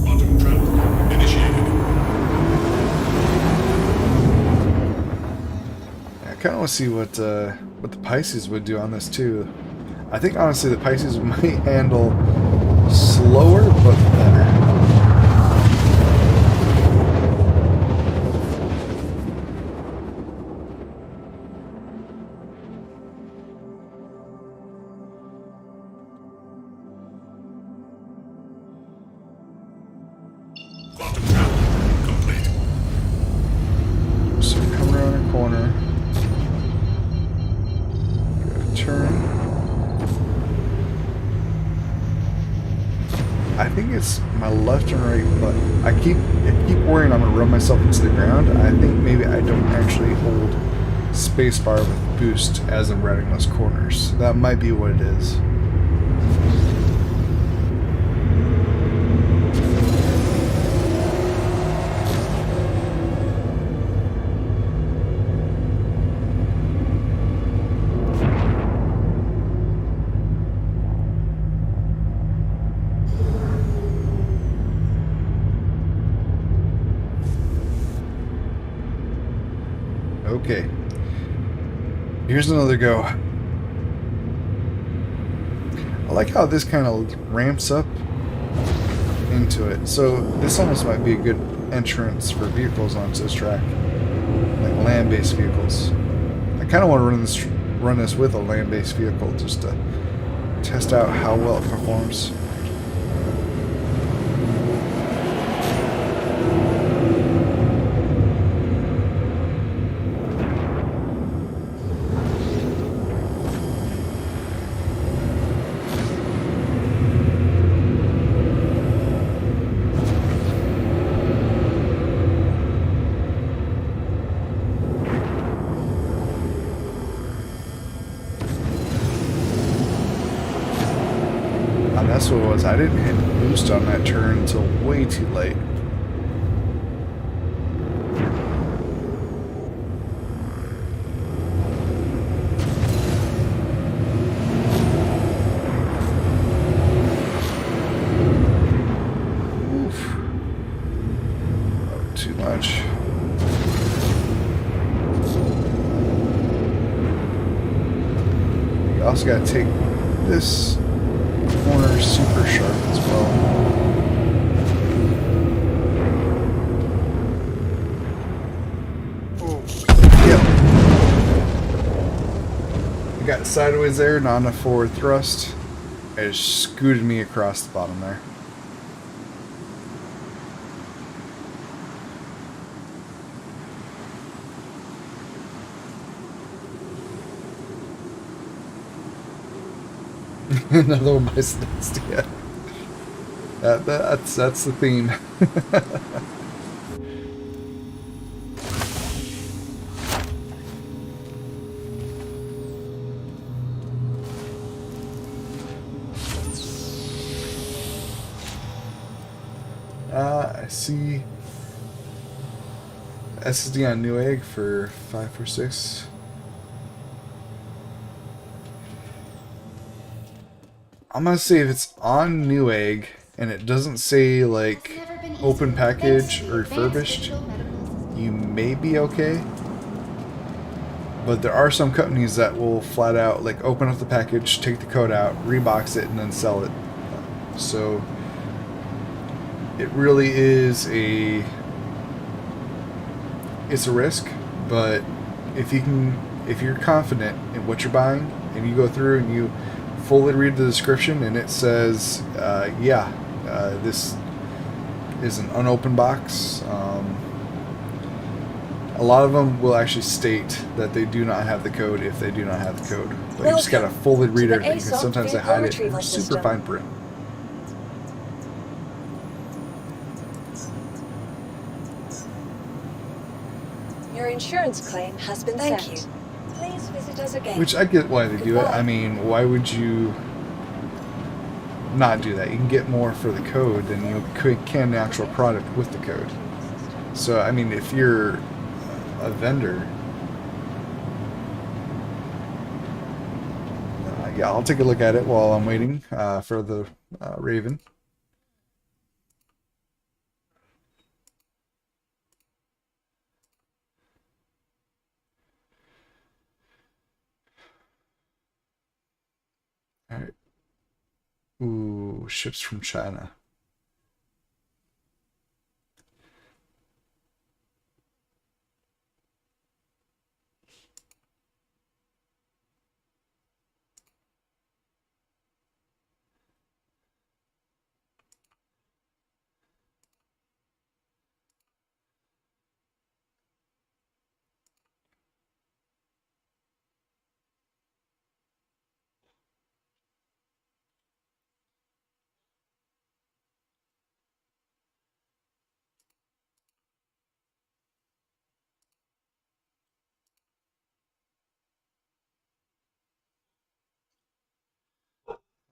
Quantum travel initiated. I kind of want to see what the Pisces would do on this too. I think honestly the Pisces might handle slower but better. Quantum trap complete. So we're coming around a corner. Gotta turn. I think it's my left and right, but I keep worrying I'm gonna run myself into the ground. I think maybe I don't actually hold spacebar with boost as I'm routing those corners. That might be what it is. Okay. Here's another go. I like how this kind of ramps up into it. So this almost might be a good entrance for vehicles onto this track, like land-based vehicles. I kind of want to run this with a land-based vehicle just to test out how well it performs. That's what it was. I didn't hit boost on that turn until way too late. Oof. Oh, too much. You also got to take this corner super sharp as well. Oh, yep. I got sideways there, not enough forward thrust. It just scooted me across the bottom there. Another one bites the dust, yeah. That's the theme. I see SSD on Newegg for 546. I'm gonna say if it's on Newegg and it doesn't say like open package or refurbished, you may be okay. But there are some companies that will flat out like open up the package, take the code out, rebox it, and then sell it. So it really is it's a risk, but if you're confident in what you're buying and you go through and you fully read the description and it says, this is an unopened box. A lot of them will actually state that they do not have the code if they do not have the code. But you just gotta fully read everything because sometimes they hide it in super fine print. Your insurance claim has been sent. Thank you. Please visit us again. Which I get why they do it. I mean, why would you not do that? You can get more for the code than you can the actual product with the code. So, I mean, if you're a vendor, yeah, I'll take a look at it while I'm waiting for the Raven. Ooh, ships from China.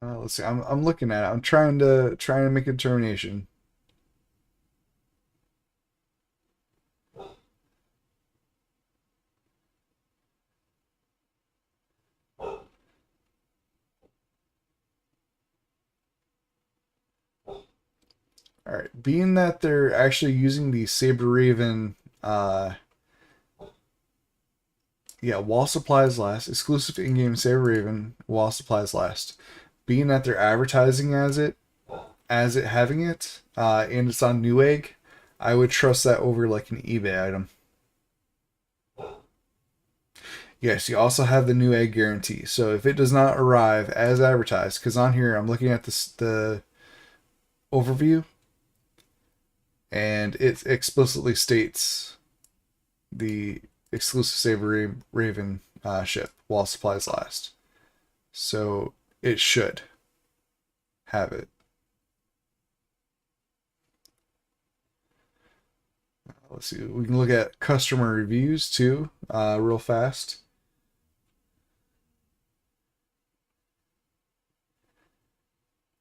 Let's see. I'm looking at it. I'm trying to make a determination. All right. Being that they're actually using the Saber Raven, yeah, while supplies last, exclusive in-game Saber Raven while supplies last. Being that they're advertising as it having it, and it's on Newegg, I would trust that over like an eBay item. Yes, you also have the Newegg guarantee. So if it does not arrive as advertised, because on here I'm looking at the overview, and it explicitly states the exclusive Saber Raven ship while supplies last. So it should have it. Let's see. We can look at customer reviews too, real fast.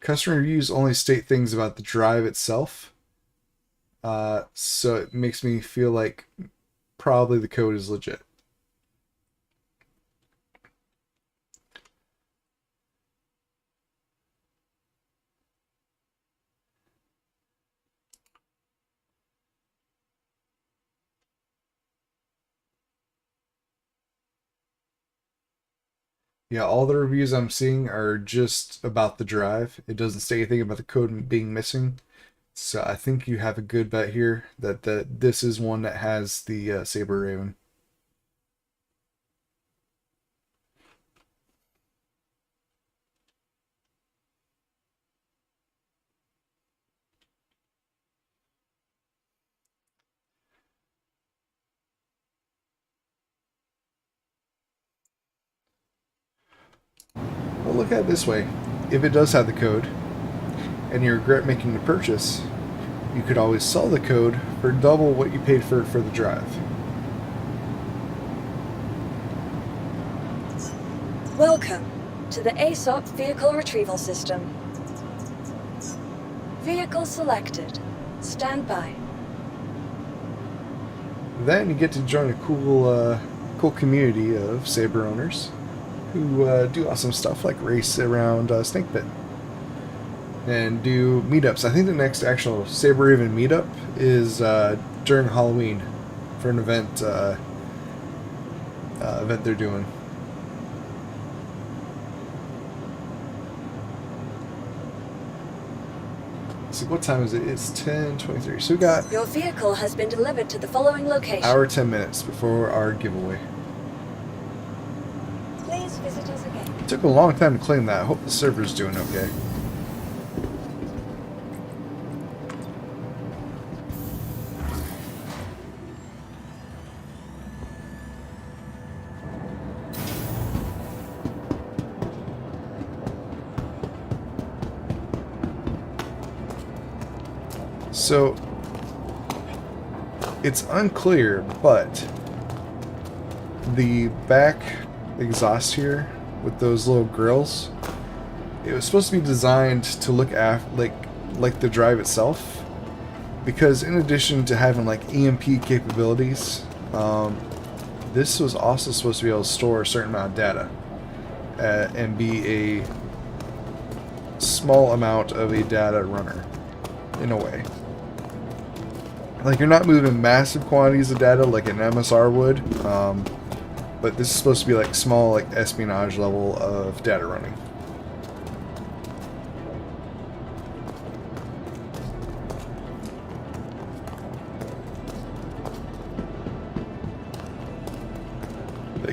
Customer reviews only state things about the drive itself. So it makes me feel like probably the code is legit. Yeah, all the reviews I'm seeing are just about the drive. It doesn't say anything about the code being missing. So I think you have a good bet here that this is one that has the Saber Raven. Well, look at it this way. If it does have the code, and you regret making the purchase, you could always sell the code for double what you paid for the drive. Welcome to the ASOP Vehicle Retrieval System. Vehicle selected. Stand by. Then you get to join a cool community of Saber owners who do awesome stuff like race around Snake Pit and do meetups. I think the next actual Saber Raven meetup is during Halloween for an event they're doing. Let's see, what time is it? It's 10:23. So we got Your vehicle has been delivered to the following location. hour 10 minutes before our giveaway. Please visit us again. It took a long time to claim that. I hope the server's doing okay. So, it's unclear, but the back exhaust here with those little grills, it was supposed to be designed to look like the drive itself, because in addition to having like EMP capabilities, this was also supposed to be able to store a certain amount of data and be a small amount of a data runner in a way. Like, you're not moving massive quantities of data like an MSR would, but this is supposed to be like small, like espionage level of data running.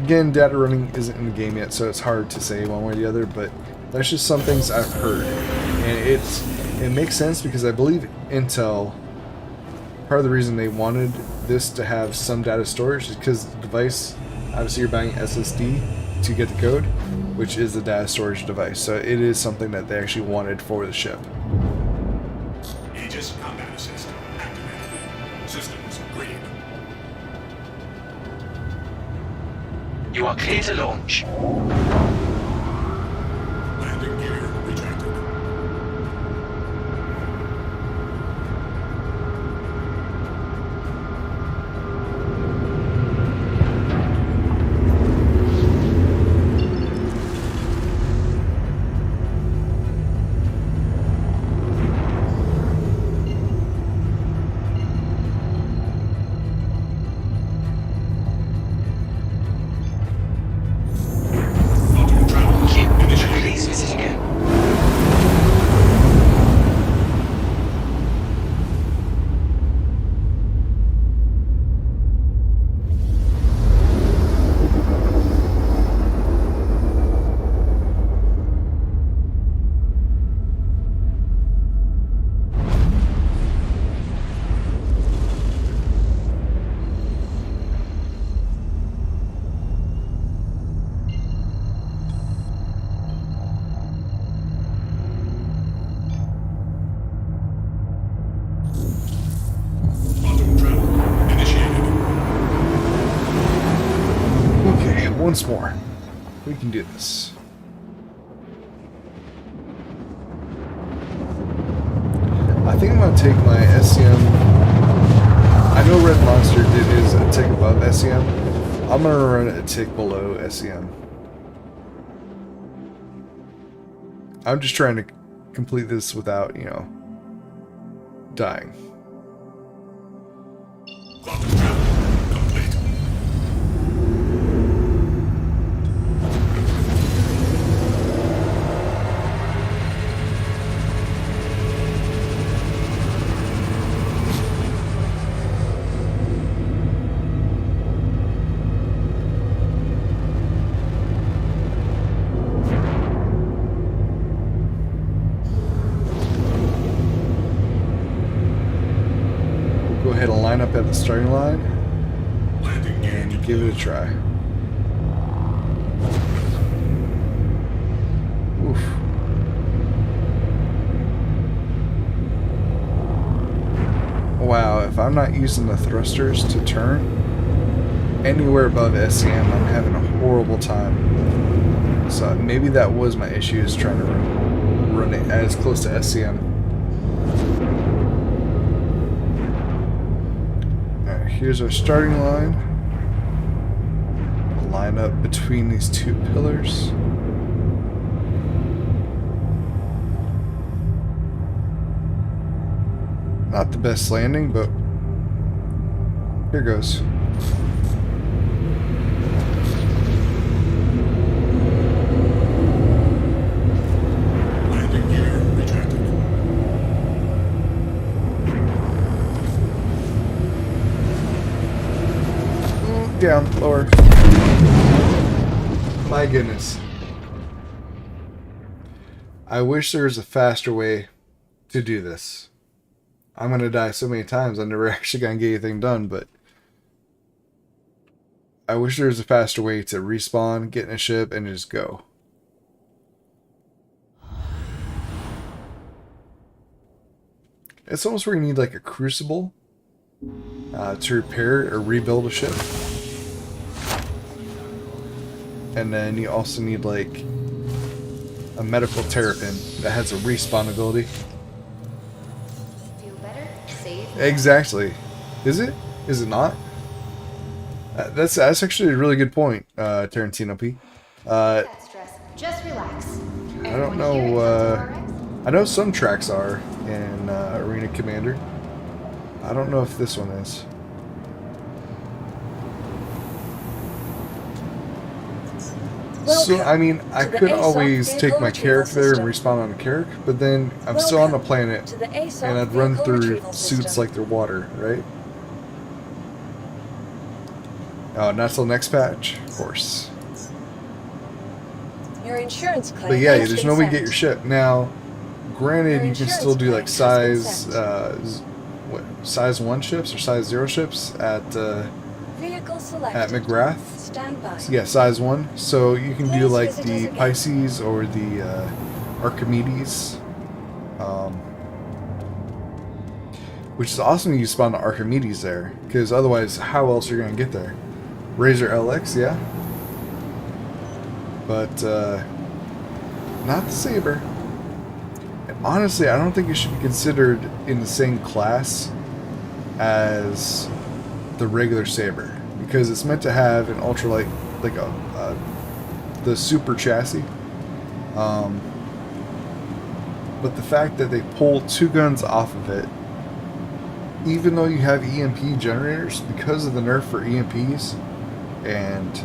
again, data running isn't in the game yet, so it's hard to say one way or the other, but that's just some things I've heard. And it makes sense because I believe Intel, part of the reason they wanted this to have some data storage is because the device, obviously you're buying SSD to get the code, which is the data storage device. So it is something that they actually wanted for the ship. Aegis combat assist activated. Systems green. You are clear to launch. Landing gear rejected. Please visit again. Quantum travel initiated. Okay, once more. We can do this. I think I'm going to take my SCM. I know Red Monster did his a tick above SCM. I'm going to run a tick below SCM. I'm just trying to complete this without, dying. Quantum travel complete. Go ahead and line up at the starting line Landing gear and give it a try. Oof. Wow, if I'm not using the thrusters to turn anywhere above SCM, I'm having a horrible time. So maybe that was my issue, is trying to run it as close to SCM. Here's our starting line. Line up between these two pillars. Not the best landing, but here goes. landing gear rejected. Down, lower. My goodness. I wish there was a faster way to do this. I'm gonna die so many times I'm never actually gonna get anything done, but I wish there was a faster way to respawn, get in a ship, and just go. It's almost where you need like a crucible to repair or rebuild a ship. And then you also need like a medical terrapin that has a respawn ability. Feel better? Save? Exactly. Is it? Is it not? That's actually a really good point, Tarantino P. That stress. Just relax. I don't know. I know some tracks are in Arena Commander. I don't know if this one is. So, I mean, I could always take my character there and respawn on a character, but then I'm still on the planet, and I'd run through suits like they're water, right? Oh, not till next patch, of course. Your insurance claim. But yeah, has there's been no way to get sent. your ship now. Granted, Your you can insurance still do like claim has been size, sent. what, size 1 ships or size 0 ships at Vehicle selected. McGrath. Stand by. So yeah, size 1. So you can do Please like visit us the again. Pisces or the Archimedes, which is awesome. You spawn the Archimedes there, because otherwise, how else are you gonna get there? Razor LX, yeah, but not the Saber. And honestly, I don't think it should be considered in the same class as the regular Saber, because it's meant to have an ultralight, like the super chassis. But the fact that they pull 2 guns off of it, even though you have EMP generators, because of the nerf for EMPs and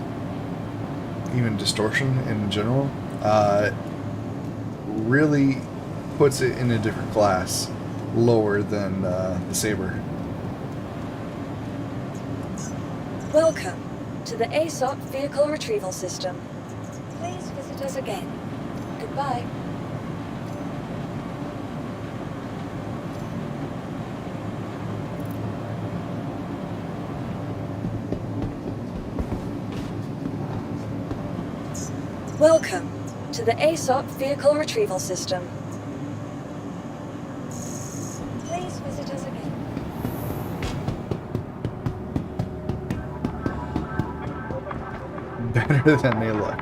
even distortion in general, really puts it in a different class, lower than the Saber. Welcome to the ASOP Vehicle Retrieval System. Please visit us again. Goodbye. Welcome to the ASOP Vehicle Retrieval System. Please visit us again. Better than they look.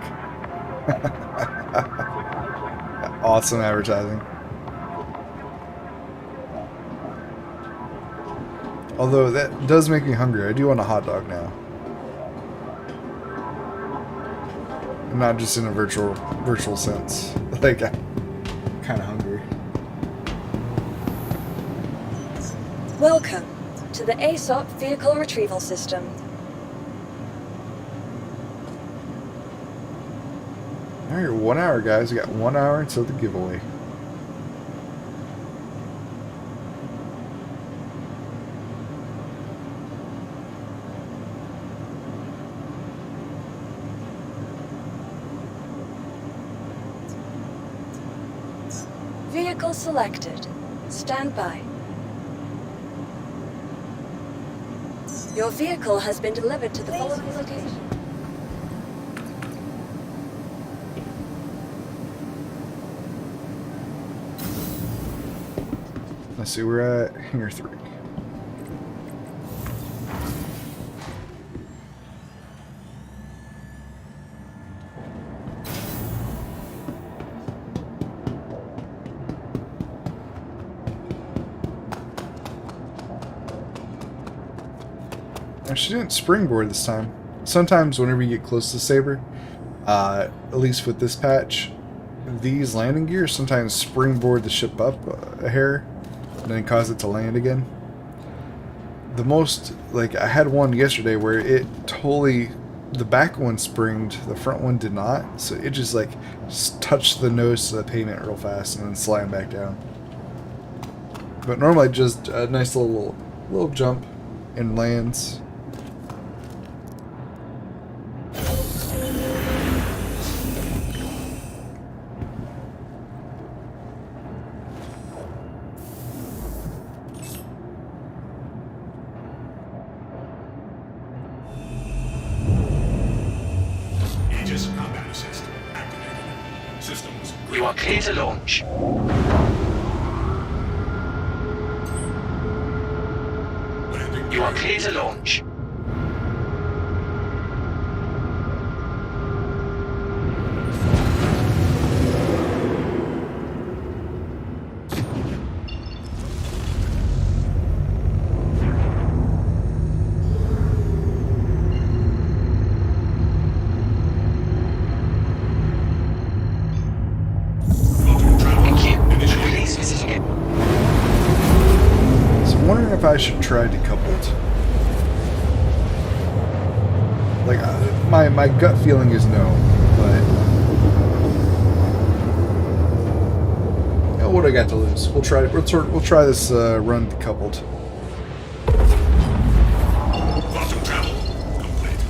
Awesome advertising. Although that does make me hungry. I do want a hot dog now. Not just in a virtual sense. Like, I'm kind of hungry. Welcome to the ASOP Vehicle Retrieval System. Alright, 1 hour, guys. We got 1 hour until the giveaway. Vehicle selected. Stand by. Your vehicle has been delivered to the following location. Let's see, we're at Hangar 3. Now, she didn't springboard this time. Sometimes whenever you get close to Saber, at least with this patch, these landing gears sometimes springboard the ship up a hair and then cause it to land again. The most, like, I had one yesterday where it totally, the back one springed, the front one did not, so it just like touched the nose to the pavement real fast and then slammed back down. But normally just a nice little jump and lands. Aegis combat assist activated. Systems green. You are clear to launch. Landing You are gear. clear to launch. Thank you. Please visit again. So I'm wondering if I should try decoupled. Like, my gut feeling is no, but what do I got to lose? We'll try this run decoupled. Quantum travel complete.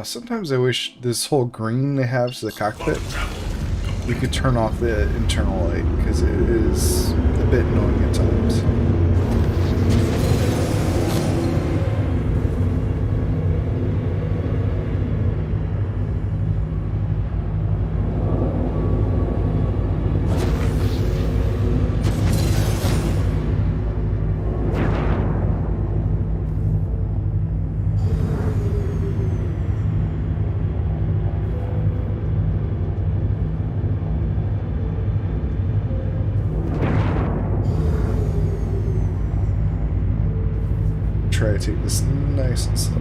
Sometimes I wish this whole green they have to the cockpit, we could turn off the internal light, because it is a bit annoying at times. Try to take this nice and slow.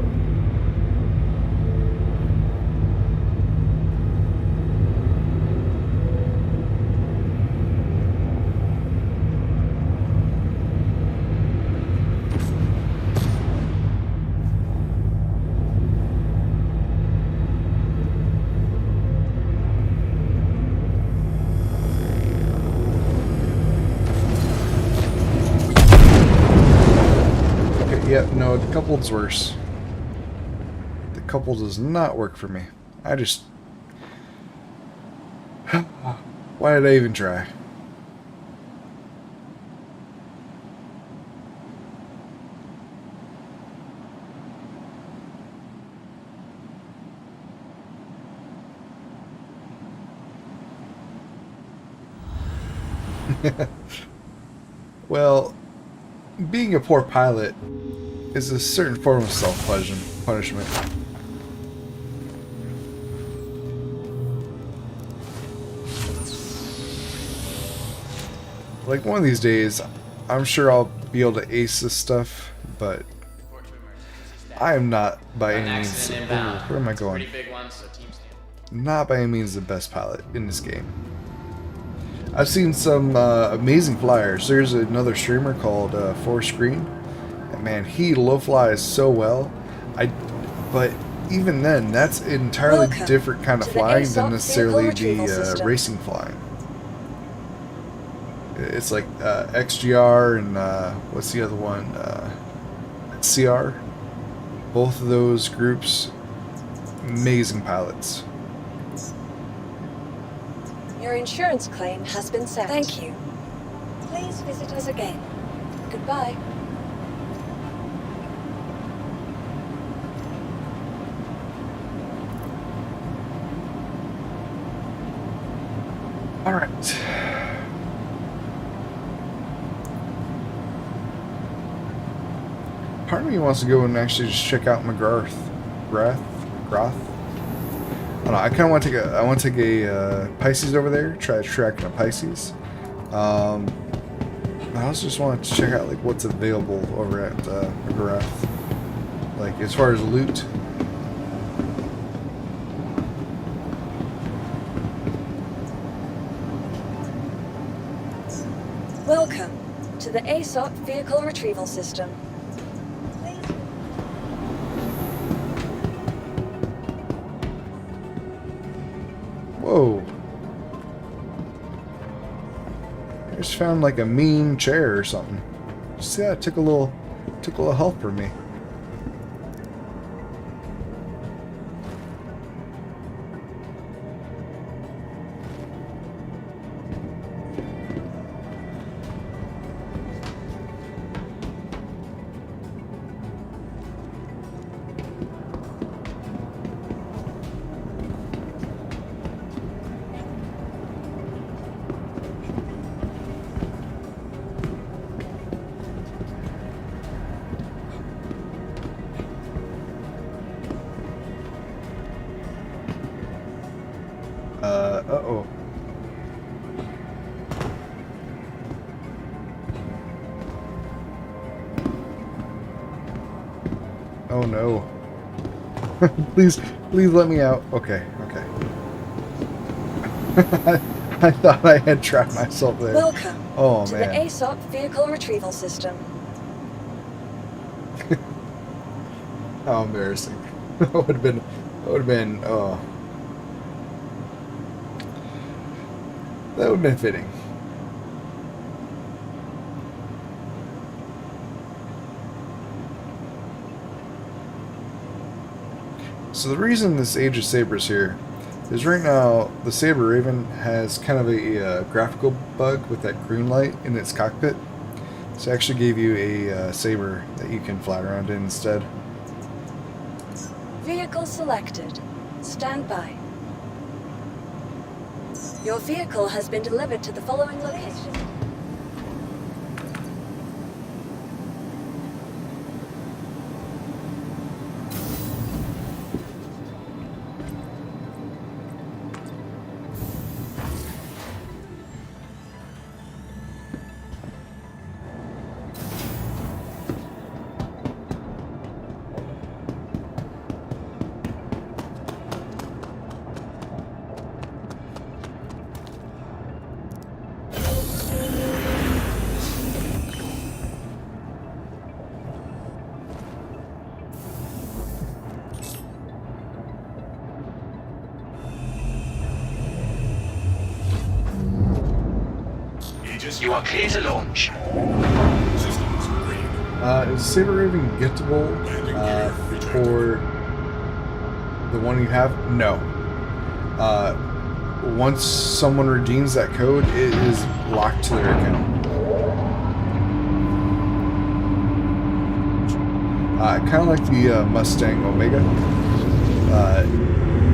Yep, no, the coupled's worse. The coupled does not work for me. I just... Why did I even try? Well, being a poor pilot is a certain form of self-punishment. Like, one of these days, I'm sure I'll be able to ace this stuff, but I am not by any means... where am I going? Not by any means the best pilot in this game. I've seen some amazing flyers. There's another streamer called Forrest Green. And man, he low flies so well. But even then, that's an entirely different kind of flying than necessarily the racing flying. It's like XGR and what's the other one? CR. Both of those groups, amazing pilots. Your insurance claim has been set. Thank you. Please visit us again. Goodbye. All right. Part of me wants to go and actually just check out McGrath. Groth. I don't know. I kind of want to take a Pisces over there. Try tracking a Pisces. I also just want to check out like what's available over at McGrath. Like as far as loot. Welcome to the ASOP Vehicle Retrieval System. Whoa. I just found like a mean chair or something. See that? It took a little help from me. Uh-oh. Oh no. please let me out. Okay. I thought I had trapped myself there. Welcome to man. the ASOP Vehicle Retrieval System. How embarrassing. That would have been, oh. That would have been fitting. So the reason this Age of Saber is here is right now the Saber Raven has kind of a graphical bug with that green light in its cockpit. So I actually gave you a Saber that you can fly around in instead. Vehicle selected. Stand by. Your vehicle has been delivered to the following location. Aegis You are clear to launch. systems green. Is Saber Raven gettable for the one you have? No. Once someone redeems that code, it is locked to their account. Kind of like the Mustang Omega.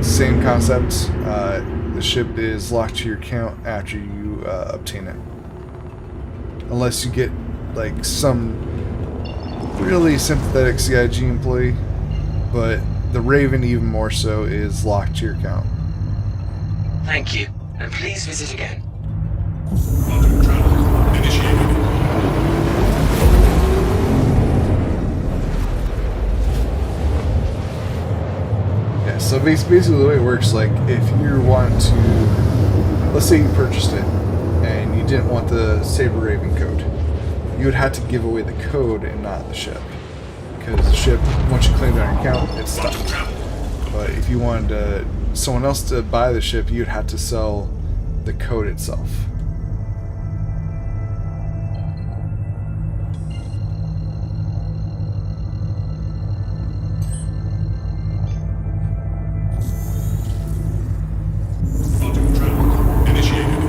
Same concept. The ship is locked to your account after you obtain it. Unless you get like some really sympathetic CIG employee, but the Raven even more so is locked to your account. Thank you, and please visit again. Auto travel initiated. Yeah, so basically the way it works, like if you want to, let's say you purchased it and you didn't want the Saber Raven code, you would have to give away the code and not the ship, because the ship, once you claim it on your account, it's stuck. Auto travel. But if you wanted someone else to buy the ship, you'd have to sell the code itself. Auto travel initiated.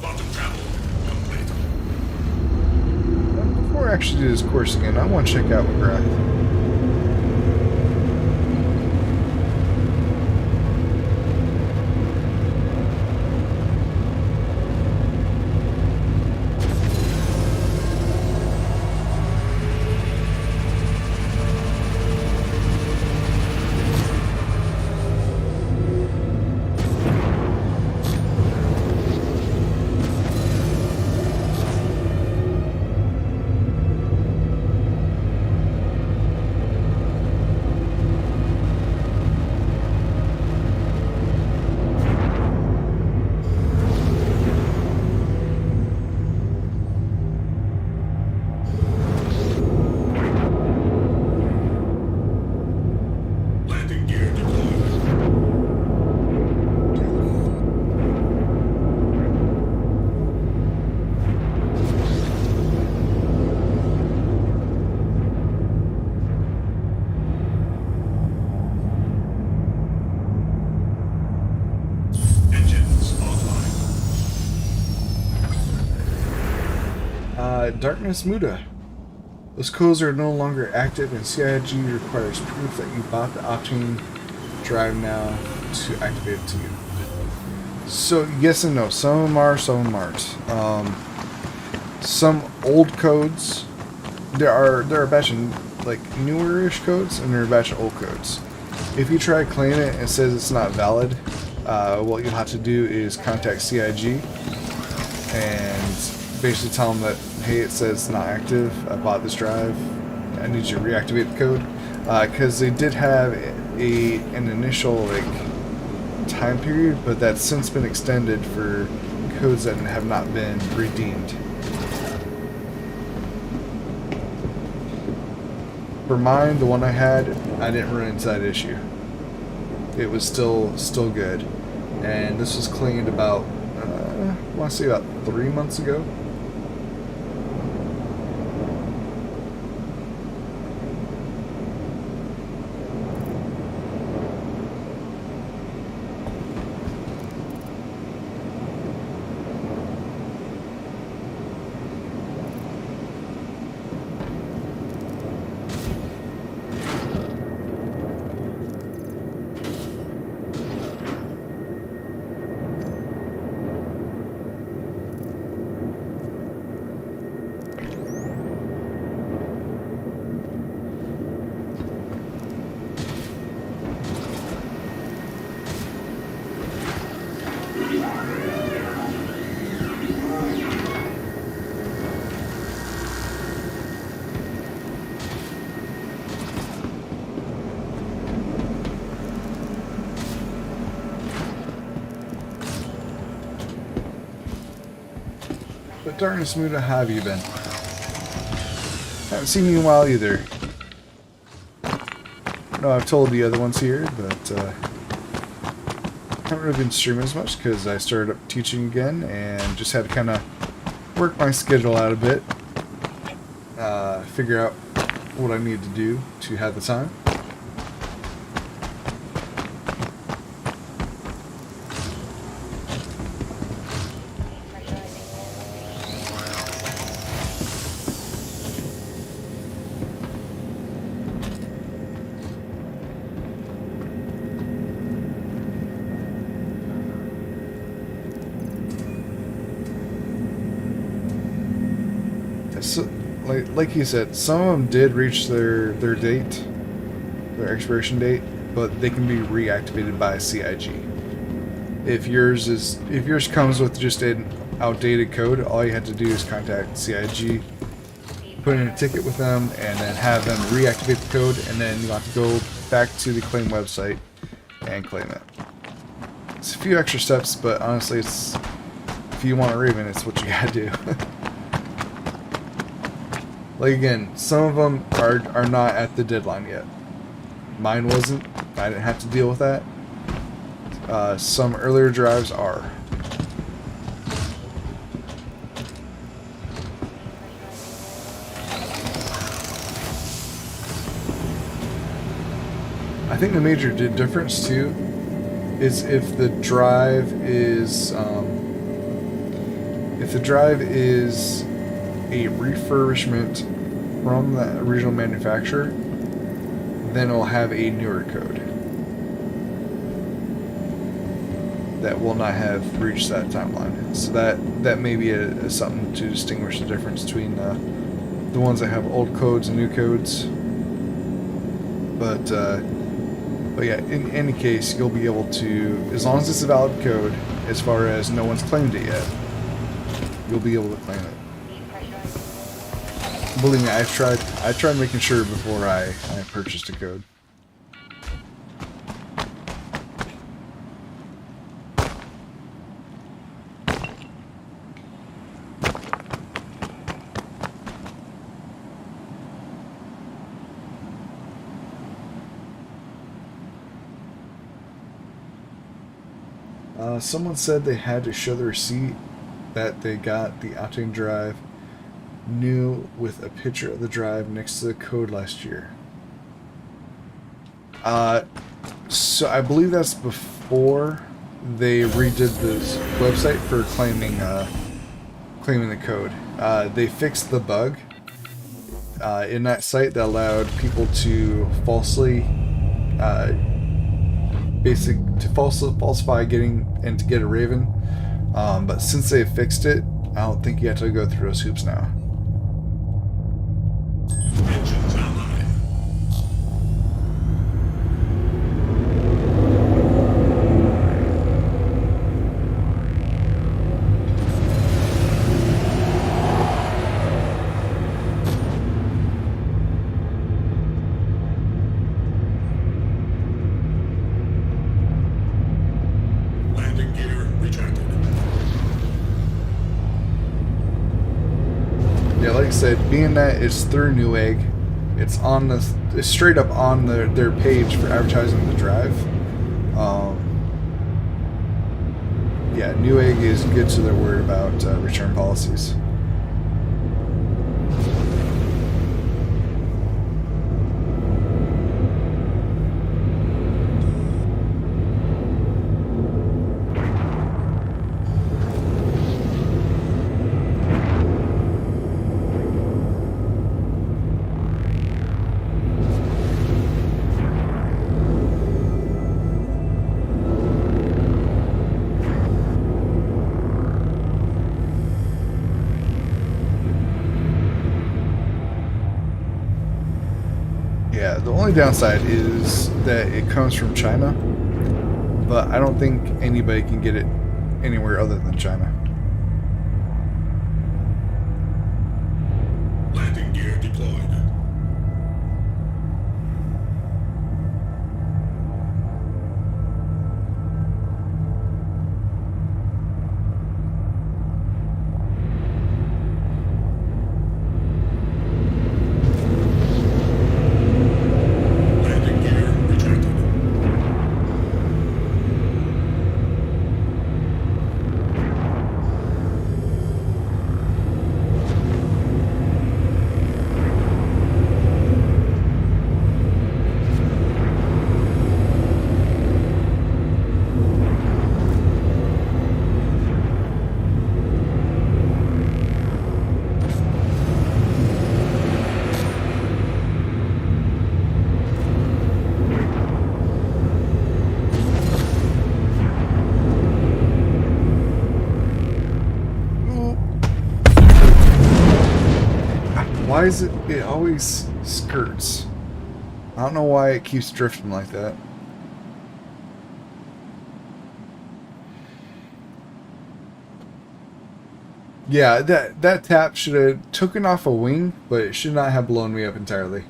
Auto travel complete. Before I actually do this course again, I want to check out McGrath. Landing gear deployed. Engines online. Darkness Muda. Those codes are no longer active, and CIG requires proof that you bought the Optane drive now to activate it to you. So yes and no. Some of them are, some of them aren't. Some old codes, there are a batch of like newer-ish codes, and there are a batch of old codes. If you try to claim it and it says it's not valid, what you'll have to do is contact CIG and basically tell them that, hey, it says it's not active, I bought this drive, I need you to reactivate the code, because they did have an initial like time period, but that's since been extended for codes that have not been redeemed. For mine, the one I had, I didn't run into that issue. It was still good, and this was cleaned about I want to say about 3 months ago. But darn smooth, how have you been? Haven't seen you in a while either. No, I've told the other ones here, but haven't really been streaming as much because I started up teaching again and just had to kind of work my schedule out a bit, figure out what I need to do to have the time. So, like you said, some of them did reach their date, their expiration date, but they can be reactivated by CIG. If yours comes with just an outdated code, all you have to do is contact CIG, put in a ticket with them, and then have them reactivate the code, and then you'll have to go back to the claim website and claim it. It's a few extra steps, but honestly, it's if you want a Raven, it's what you gotta do. Like again, some of them are not at the deadline yet. Mine wasn't. I didn't have to deal with that. Some earlier drives are. I think the major difference too is if the drive is a refurbishment from the original manufacturer, then it'll have a newer code that will not have reached that timeline. So that may be something to distinguish the difference between the ones that have old codes and new codes. But yeah, in any case, you'll be able to, as long as it's a valid code, as far as no one's claimed it yet, you'll be able to claim it. Believe me, I tried making sure before I purchased a code. Someone said they had to show the receipt that they got the Octane drive new with a picture of the drive next to the code last year. So I believe that's before they redid this website for claiming the code. They fixed the bug in that site that allowed people to falsely falsify getting and to get a Raven. But since they fixed it, I don't think you have to go through those hoops now. Engines online. said, being that it's through Newegg, it's straight up on their page for advertising the drive. Yeah, Newegg is good to their word about return policies. Yeah, the only downside is that it comes from China, but I don't think anybody can get it anywhere other than China. Landing gear deployed. Landing gear retracted. Why is it always skirts? I don't know why it keeps drifting like that. Yeah, that tap should have taken off a wing, but it should not have blown me up entirely.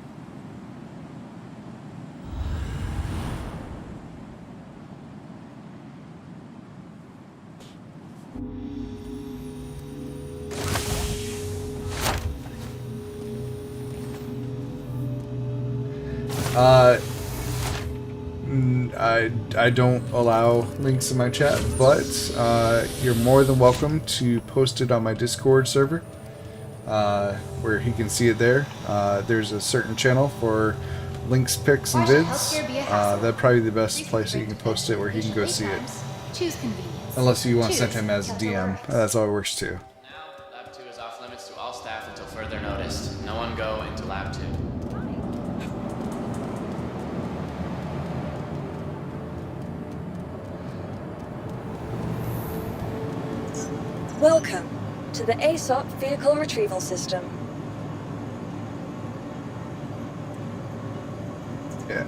I don't allow links in my chat, but you're more than welcome to post it on my Discord server, where he can see it there. There's a certain channel for links, pics, and Why should vids. healthcare be a hassle? That'd probably be the best Recent place that you can post it, where he can go wait see it. times. Choose convenience. Unless you want to send Choose him as a Delta DM. Works. That's how it works too. Now, Lab 2 is off limits to all staff until further notice. No one go into Lab 2. Welcome to the ASOP Vehicle Retrieval System. Yeah.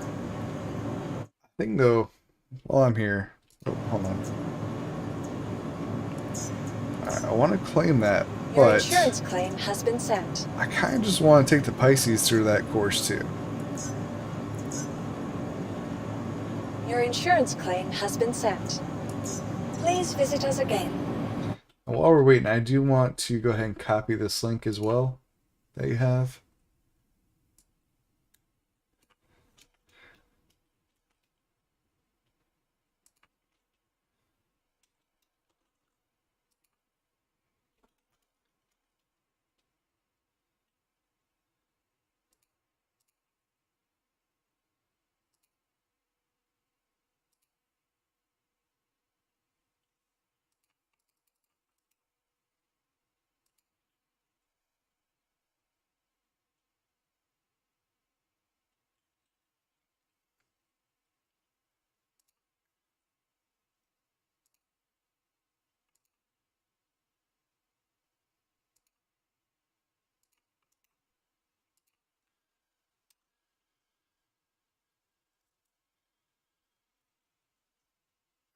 I think though, while I'm here, oh, hold on. I want to claim that, Your but insurance claim has been sent. I kind of just want to take the Pisces through that course too. Your insurance claim has been sent. Please visit us again. And while we're waiting, I do want to go ahead and copy this link as well that you have.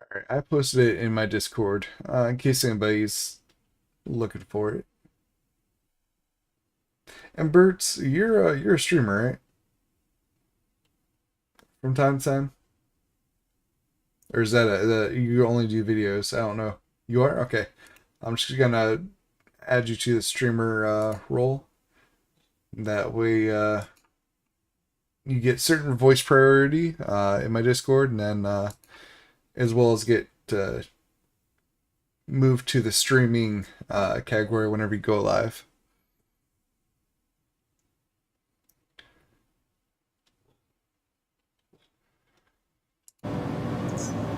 All right, I posted it in my Discord in case anybody's looking for it. And Bert, you're a streamer, right? From time to time, or is that you only do videos? I don't know. You are okay. I'm just gonna add you to the streamer role. That way, you get certain voice priority in my Discord, and then as well as get moved to the streaming category whenever you go live.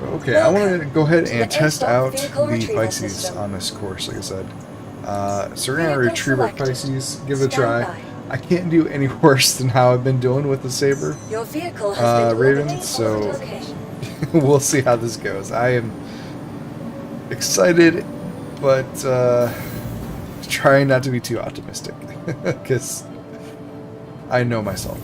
Okay, I want to go ahead and test out the Pisces on this course, like I said. So we're going to retrieve our Pisces, give it a try. I can't do any worse than how I've been doing with the Saber Your vehicle has been Raven, so we'll see how this goes. I am excited, but trying not to be too optimistic, because I know myself.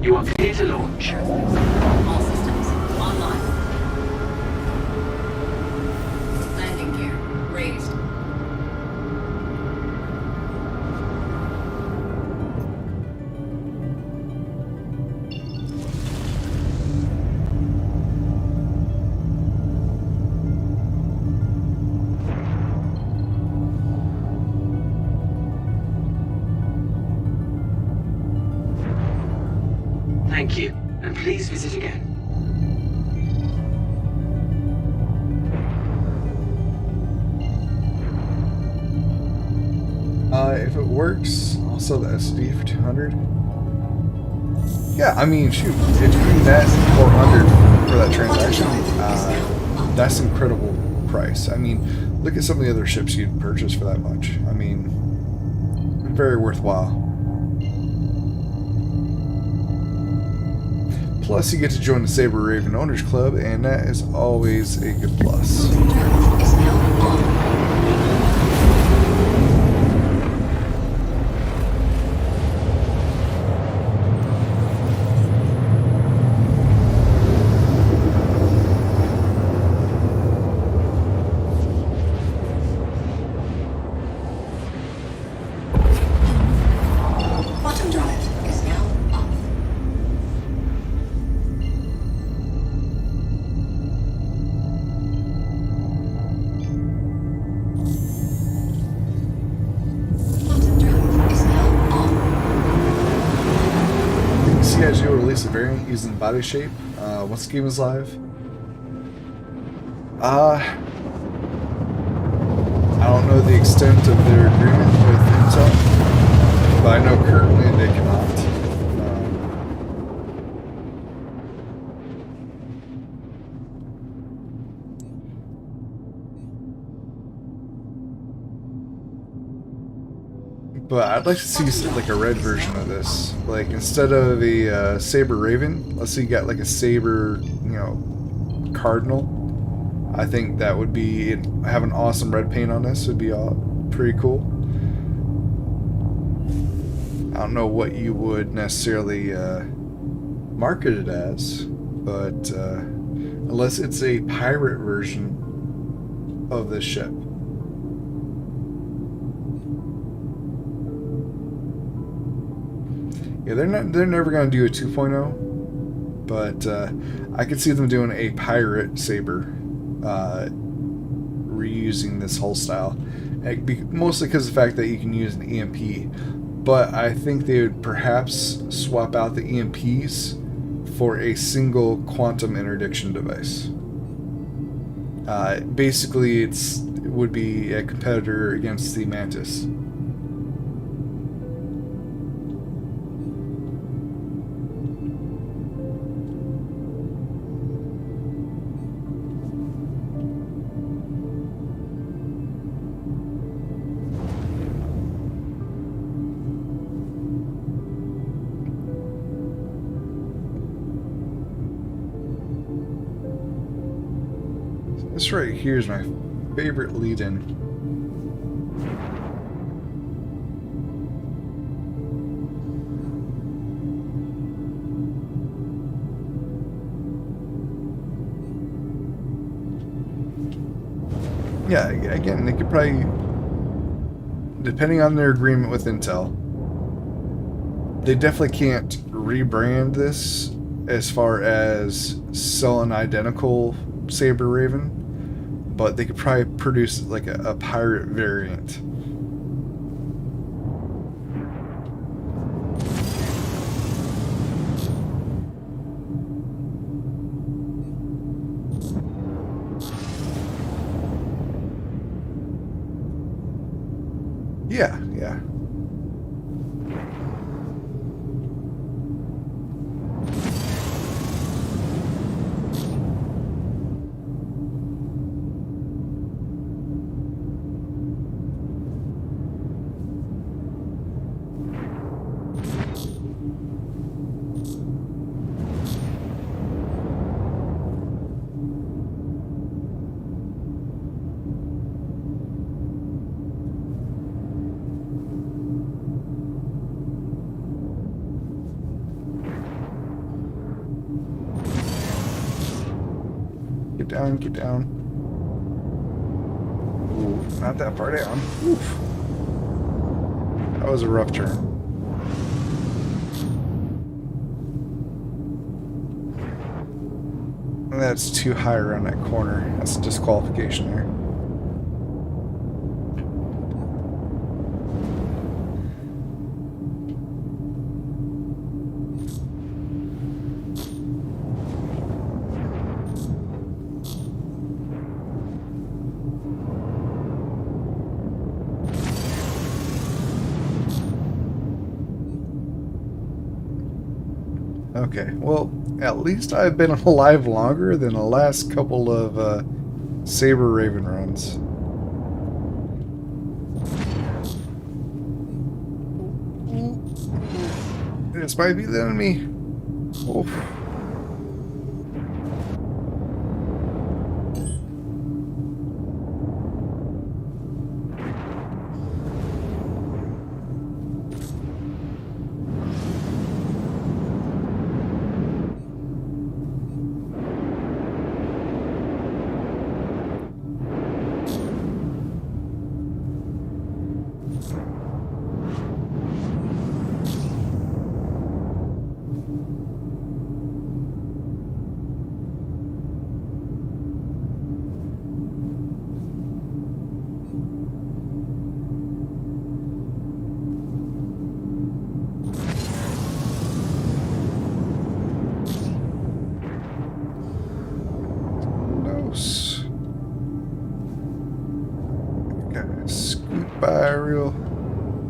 You are clear to launch. All systems online. Landing gear raised. Thank you, and please visit again. If it works, I'll sell the SD for 200. Yeah, I mean, shoot, if you can net 400 for that transaction, that's an incredible price. I mean, look at some of the other ships you'd purchase for that much. I mean, very worthwhile. Plus, you get to join the Saber Raven Owners Club, and that is always a good plus. Is now on. Quantum drive is now off. Quantum drive is now on. CIG will release a variant using body shape once the game is live. I don't know the extent of their agreement with Intel, but I know currently they cannot. But I'd like to see like a red version of this. Like instead of a Saber Raven, let's say you got like a Saber, Cardinal. I think that would be having awesome red paint on this would be pretty cool. I don't know what you would necessarily market it as, but unless it's a pirate version of this ship. Yeah, they're never gonna do a 2.0, but I could see them doing a pirate Saber, reusing this hull style, mostly because of the fact that you can use an EMP. But I think they would perhaps swap out the EMPs for a single quantum interdiction device. Basically, it would be a competitor against the Mantis. This right here is my favorite lead-in. Yeah, again, they could probably, depending on their agreement with Intel, they definitely can't rebrand this as far as sell an identical Saber Raven, but they could probably produce like a pirate variant. Yeah, yeah. Get down, get down. Ooh, not that far down. Oof. That was a rough turn. And that's too high around that corner. That's a disqualification there. Okay, well, at least I've been alive longer than the last couple of Saber Raven runs. This might be the enemy. Oof. Gotta scoot by real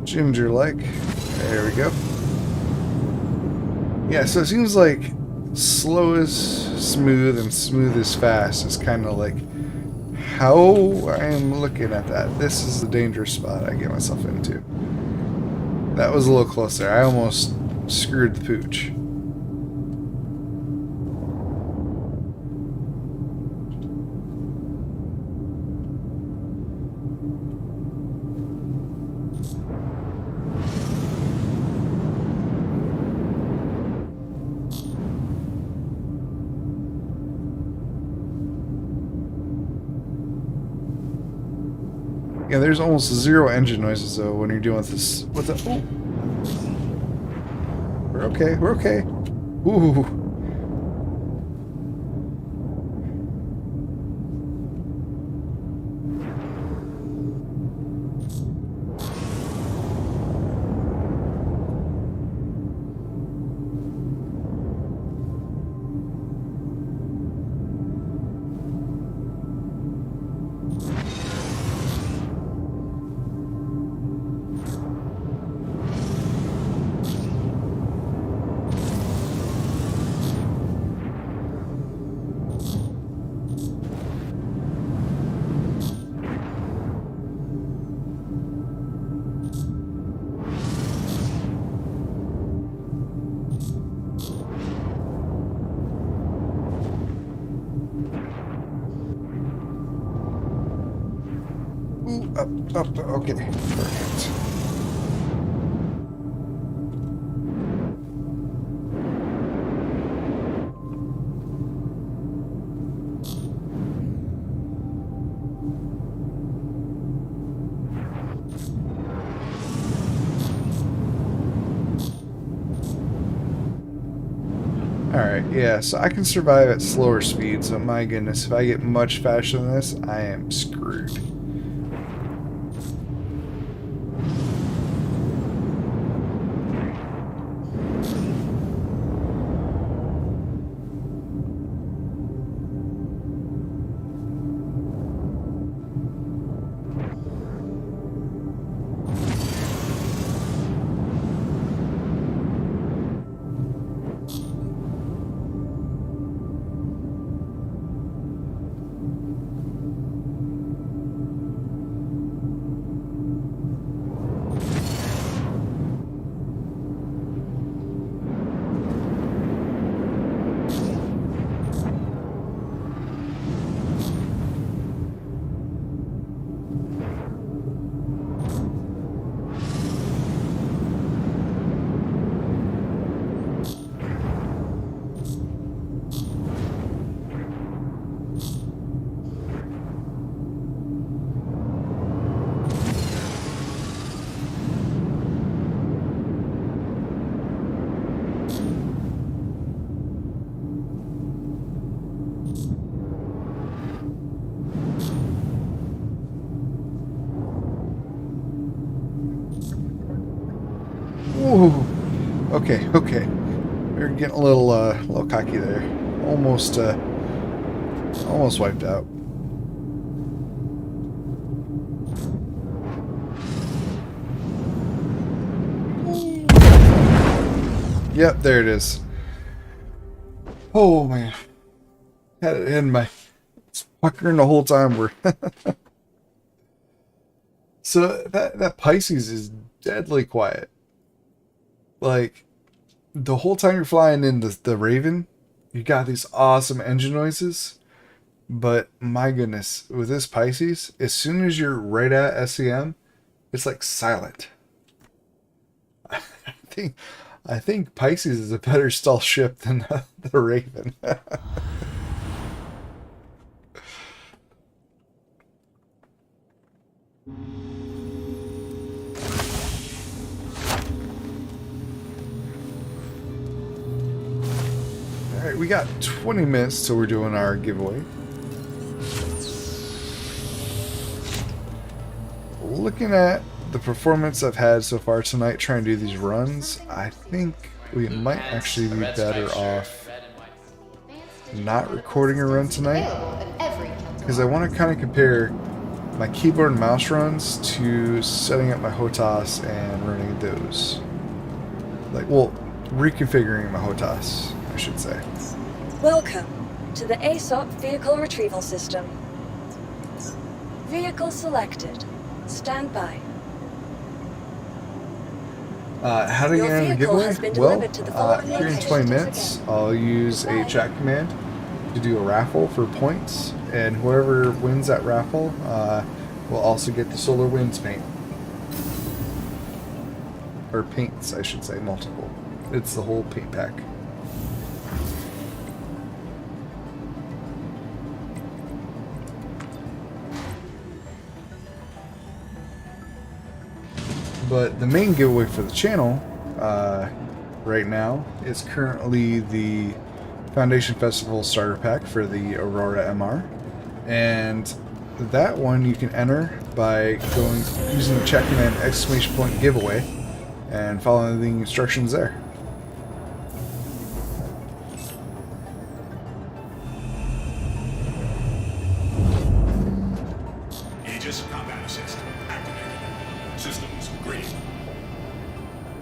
ginger-like. There we go. Yeah, so it seems like slow is smooth and smooth is fast is kind of like how I'm looking at that. This is the dangerous spot I get myself into. That was a little close there. I almost screwed the pooch. Yeah, there's almost zero engine noises though when you're dealing with this. With the oh, we're okay. We're okay. Ooh. up. Okay, perfect. Alright, yeah, so I can survive at slower speeds, but my goodness, if I get much faster than this, I am screwed. Ooh. Okay, okay. We're getting a little cocky there. Almost wiped out. Yep, there it is. Oh man, had it in my puckering the whole time. We're so that Pisces is deadly quiet. Like the whole time you're flying in the Raven, you got these awesome engine noises. But my goodness, with this Pisces, as soon as you're right at SEM, it's like silent. I think Pisces is a better stealth ship than the Raven. Alright, we got 20 minutes till we're doing our giveaway. Looking at the performance I've had so far tonight trying to do these runs, I think we might actually be better off not recording a run tonight, because I want to kind of compare my keyboard and mouse runs to setting up my HOTAS and running those. Like, well, reconfiguring my HOTAS, I should say. Welcome to the ASOP Vehicle Retrieval System. Vehicle selected. Stand by. How do you Your end the vehicle giveaway? has been Well, delivered to the following here in 20 locations minutes, again. I'll use a chat command to do a raffle for points, and whoever wins that raffle will also get the Solar Winds paint. Or paints, I should say, multiple. It's the whole paint pack. But the main giveaway for the channel right now is currently the Foundation Festival starter pack for the Aurora MR, and that one you can enter by going using the chat command !! giveaway and following the instructions there. Aegis combat assist activated. Systems green.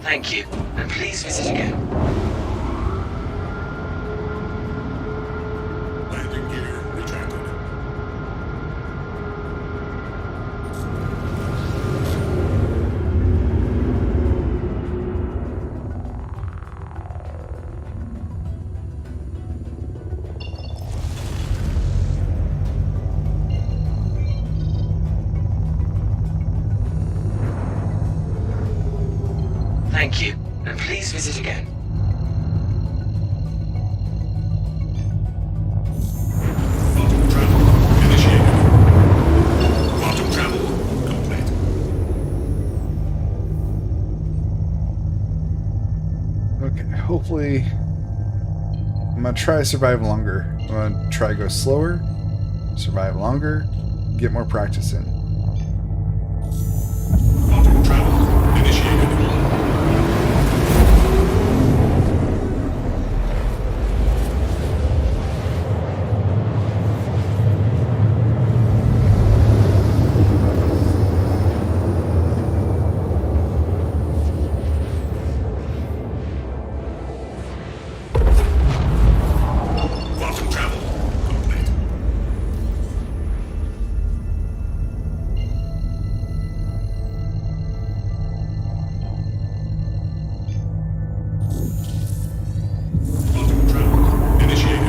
Thank you, and please visit again. Landing gear retracted. Thank you, and please visit again. Quantum travel initiated. Quantum travel complete. Okay, hopefully I'm gonna try to survive longer. I'm gonna try to go slower, survive longer, get more practice in. Quantum travel initiated. Quantum travel complete. Quantum travel initiated.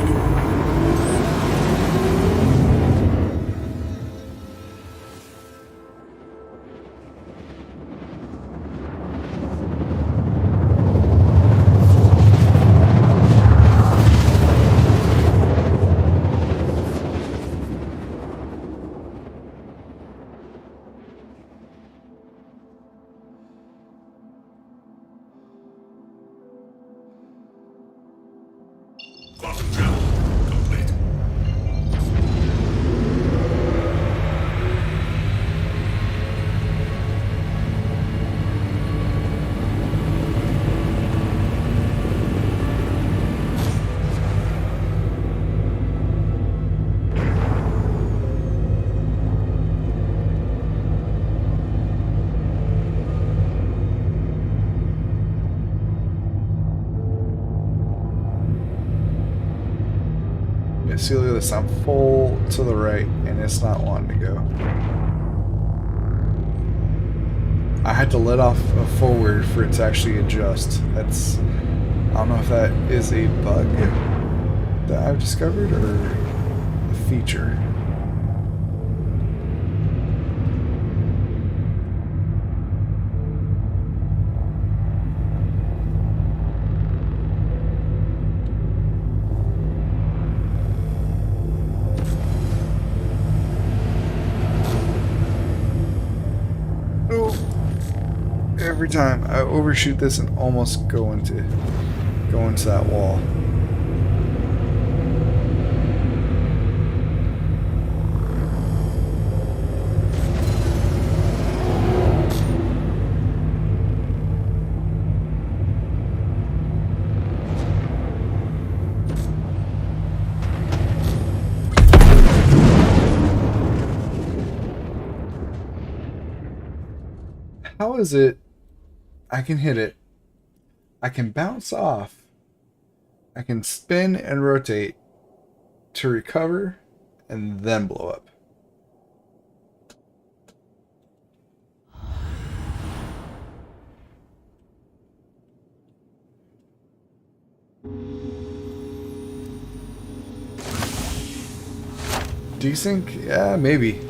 Quantum travel complete. Yeah, see, look at this. I'm full to the right, and it's not wanting to go. I had to let off a forward for it to actually adjust. That's... I don't know if that is a bug that I've discovered or a feature. Oh, every time I overshoot this and almost go into that wall. How is it I can hit it, I can bounce off, I can spin and rotate to recover and then blow up? Desync? Yeah, maybe.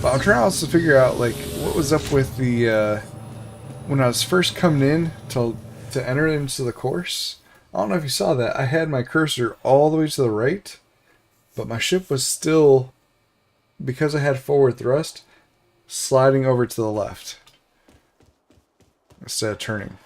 But I'm trying also to figure out like what was up with the when I was first coming in to enter into the course. I don't know if you saw that. I had my cursor all the way to the right, but my ship was still, because I had forward thrust, sliding over to the left instead of turning.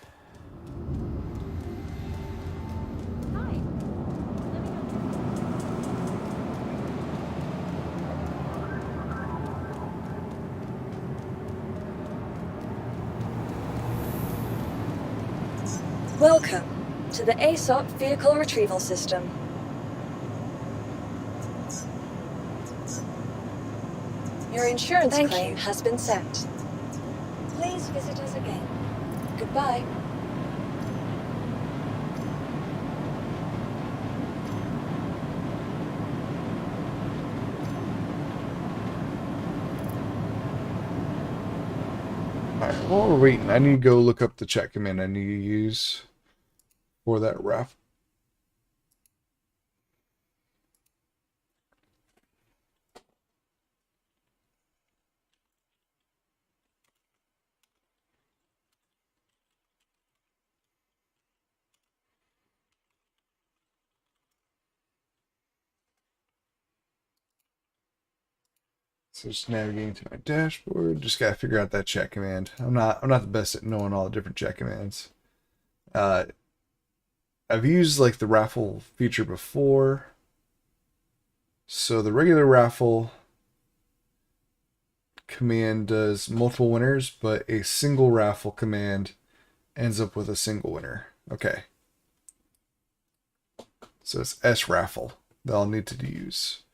Welcome to the ASOP Vehicle Retrieval System. Your insurance claim has been sent. Please visit us again. Goodbye. Alright, while we're waiting, I need to go look up the chat command I need to use for that raft. So just navigating to my dashboard. Just gotta figure out that chat command. I'm not the best at knowing all the different chat commands. I've used like the raffle feature before. So the regular raffle command does multiple winners, but a single raffle command ends up with a single winner. Okay. So it's S raffle that I'll need to use.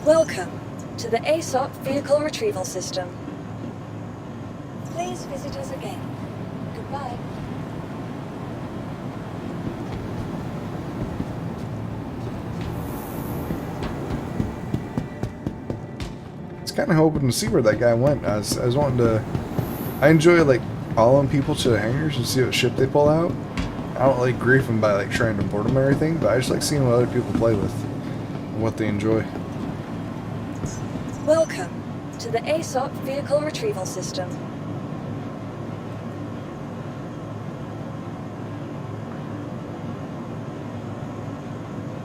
Welcome to the ASOP Vehicle Retrieval System. Please visit us again. Goodbye. I was kind of hoping to see where that guy went. I was wanting to. I enjoy like following people to the hangars and see what ship they pull out. I don't like grief them by like trying to board them or anything, but I just like seeing what other people play with and what they enjoy. Welcome to the ASOP Vehicle Retrieval System.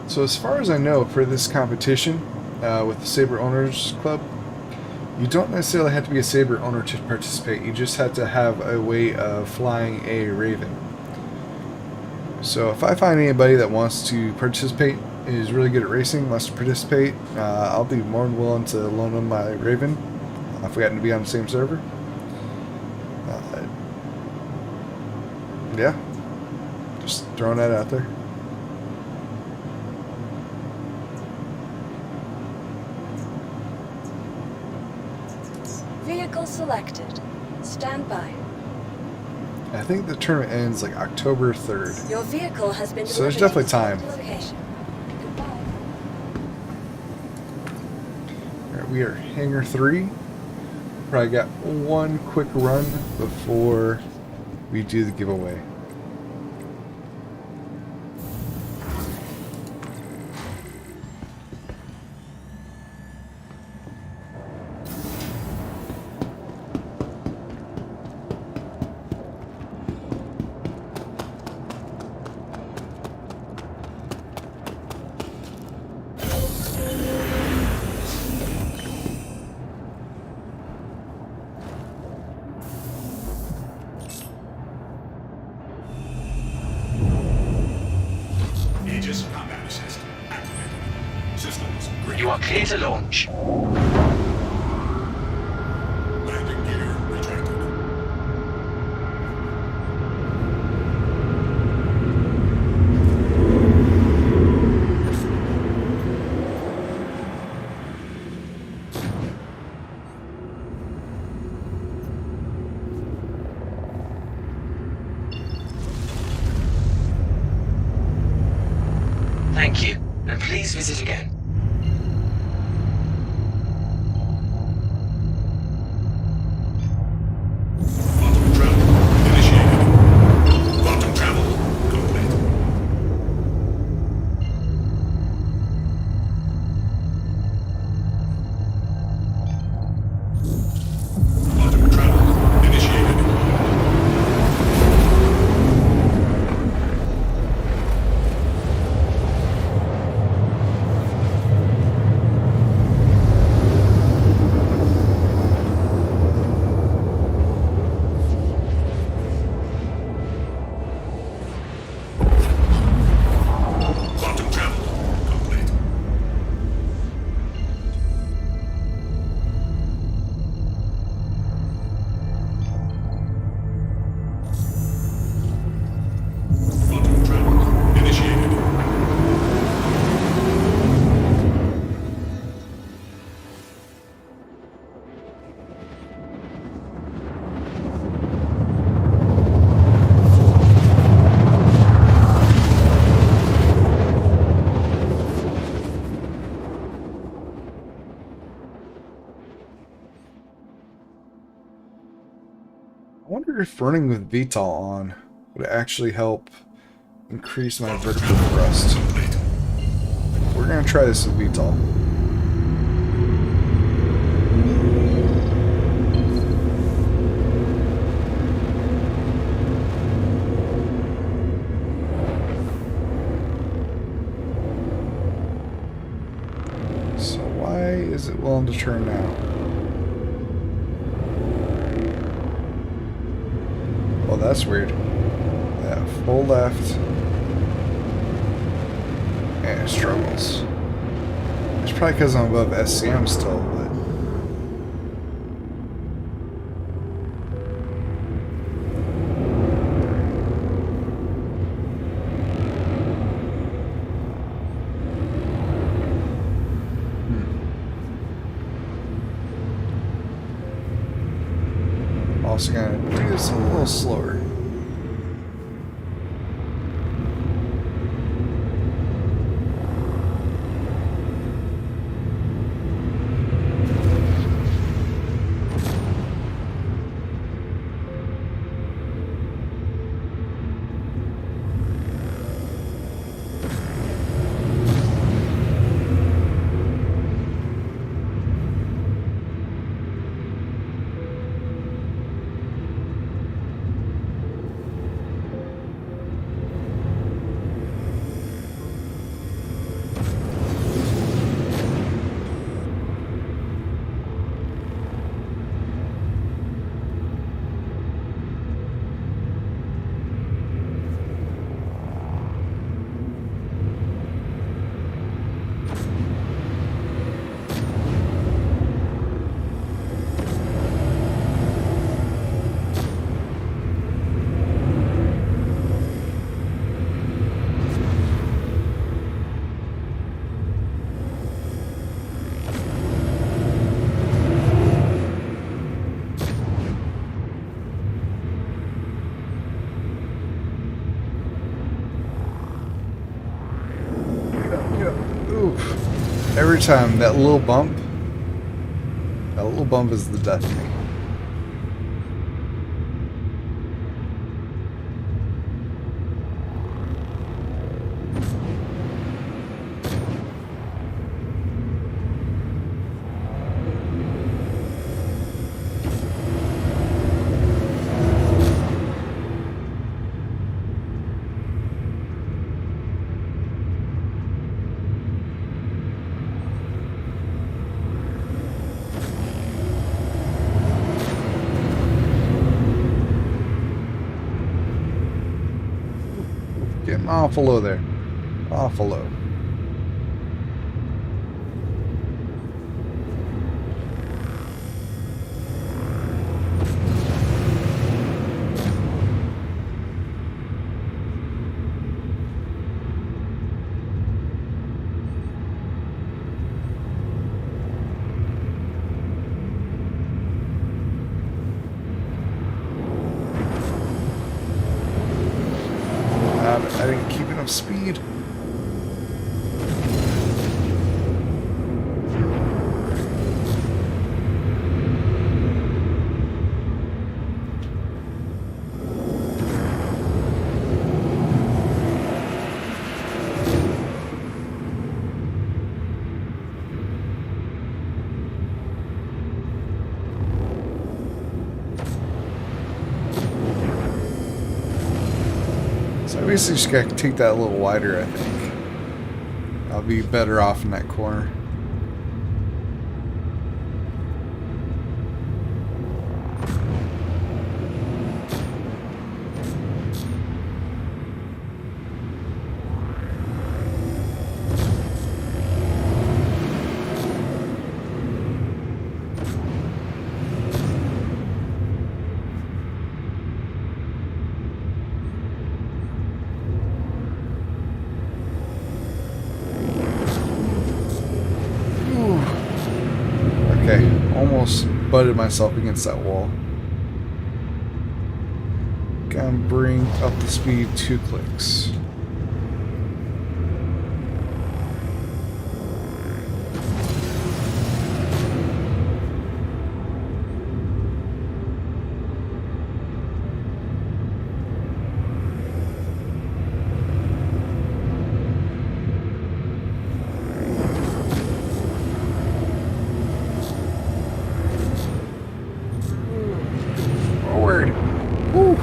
So as far as I know, for this competition with the Saber Owners Club, you don't necessarily have to be a Saber owner to participate. You just have to have a way of flying a Raven. So if I find anybody that wants to participate, is really good at racing, wants to participate, I'll be more than willing to loan them my Raven if we happen to be on the same server. Yeah, just throwing that out there. Vehicle selected. Stand by. I think the tournament ends like October 3rd. Your vehicle has been So there's delivered definitely time. to the location. Goodbye. Alright, we are Hangar 3. Probably got one quick run before we do the giveaway. Aegis combat assist activated. Systems green. You are clear to launch. Landing gear retracted. Thank you, and please visit again. Quantum travel initiated. Quantum travel complete. Quantum travel initiated. Quantum travel complete. Quantum travel initiated. I wonder if running with VTOL on would actually help increase my vertical thrust. Complete. We're going to try this with VTOL. So is it willing to turn now? Oh, that's weird. Yeah, full left. And it struggles. It's probably because I'm above SCM still, but... Also gonna do this a little slower. Oof. Every time, that little bump is the death of me. Getting awful low there. Awful low. I didn't keep enough speed. So I basically just gotta take that a little wider, I think. I'll be better off in that corner. Okay, almost butted myself against that wall. Gotta bring up the speed 2 clicks. Forward. Woo.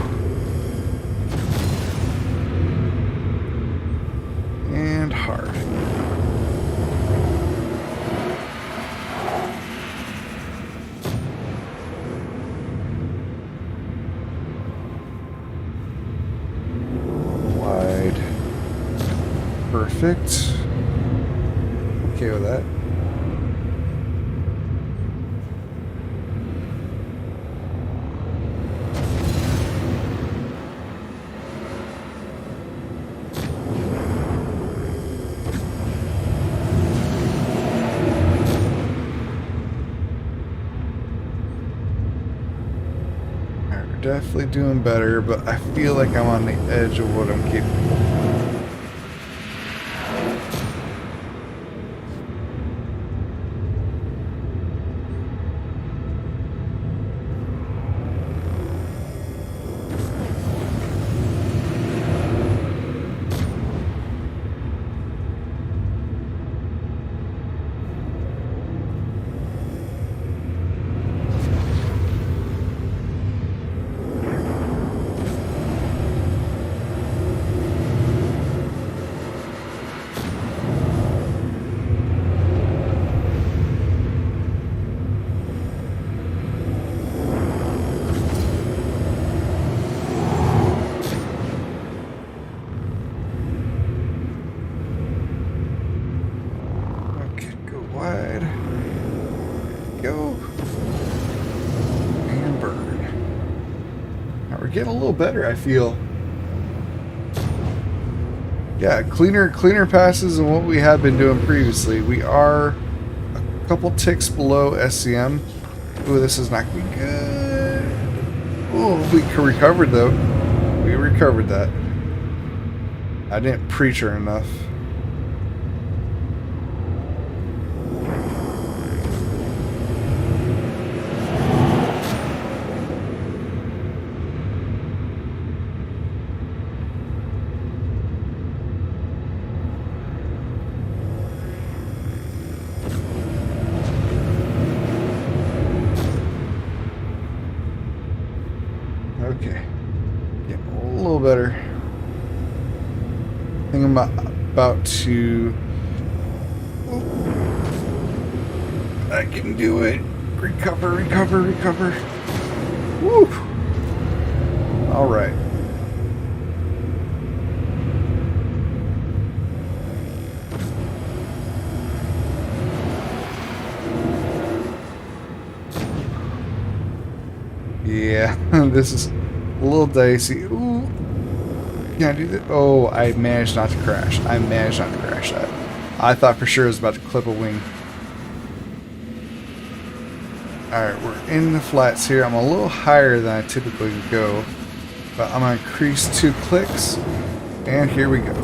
And hard. Perfect. Okay with that. Alright, we're definitely doing better, but I feel like I'm on the edge of what I'm capable of. Okay, go wide. Go. And burn. Now we're getting a little better, I feel. Yeah, cleaner passes than what we had been doing previously. We are a couple ticks below SCM. Ooh, this is not gonna be good. Ooh, we recovered though. We recovered that. I didn't preach her enough. Okay. Getting a little better. I think I'm about to... I can do it. Recover, recover, recover. Woo! Alright. Yeah, this is a little dicey. Ooh. Can I do that? Oh, I managed not to crash. I managed not to crash that. I thought for sure it was about to clip a wing. Alright, we're in the flats here. I'm a little higher than I typically go. But I'm going to increase 2 clicks. And here we go.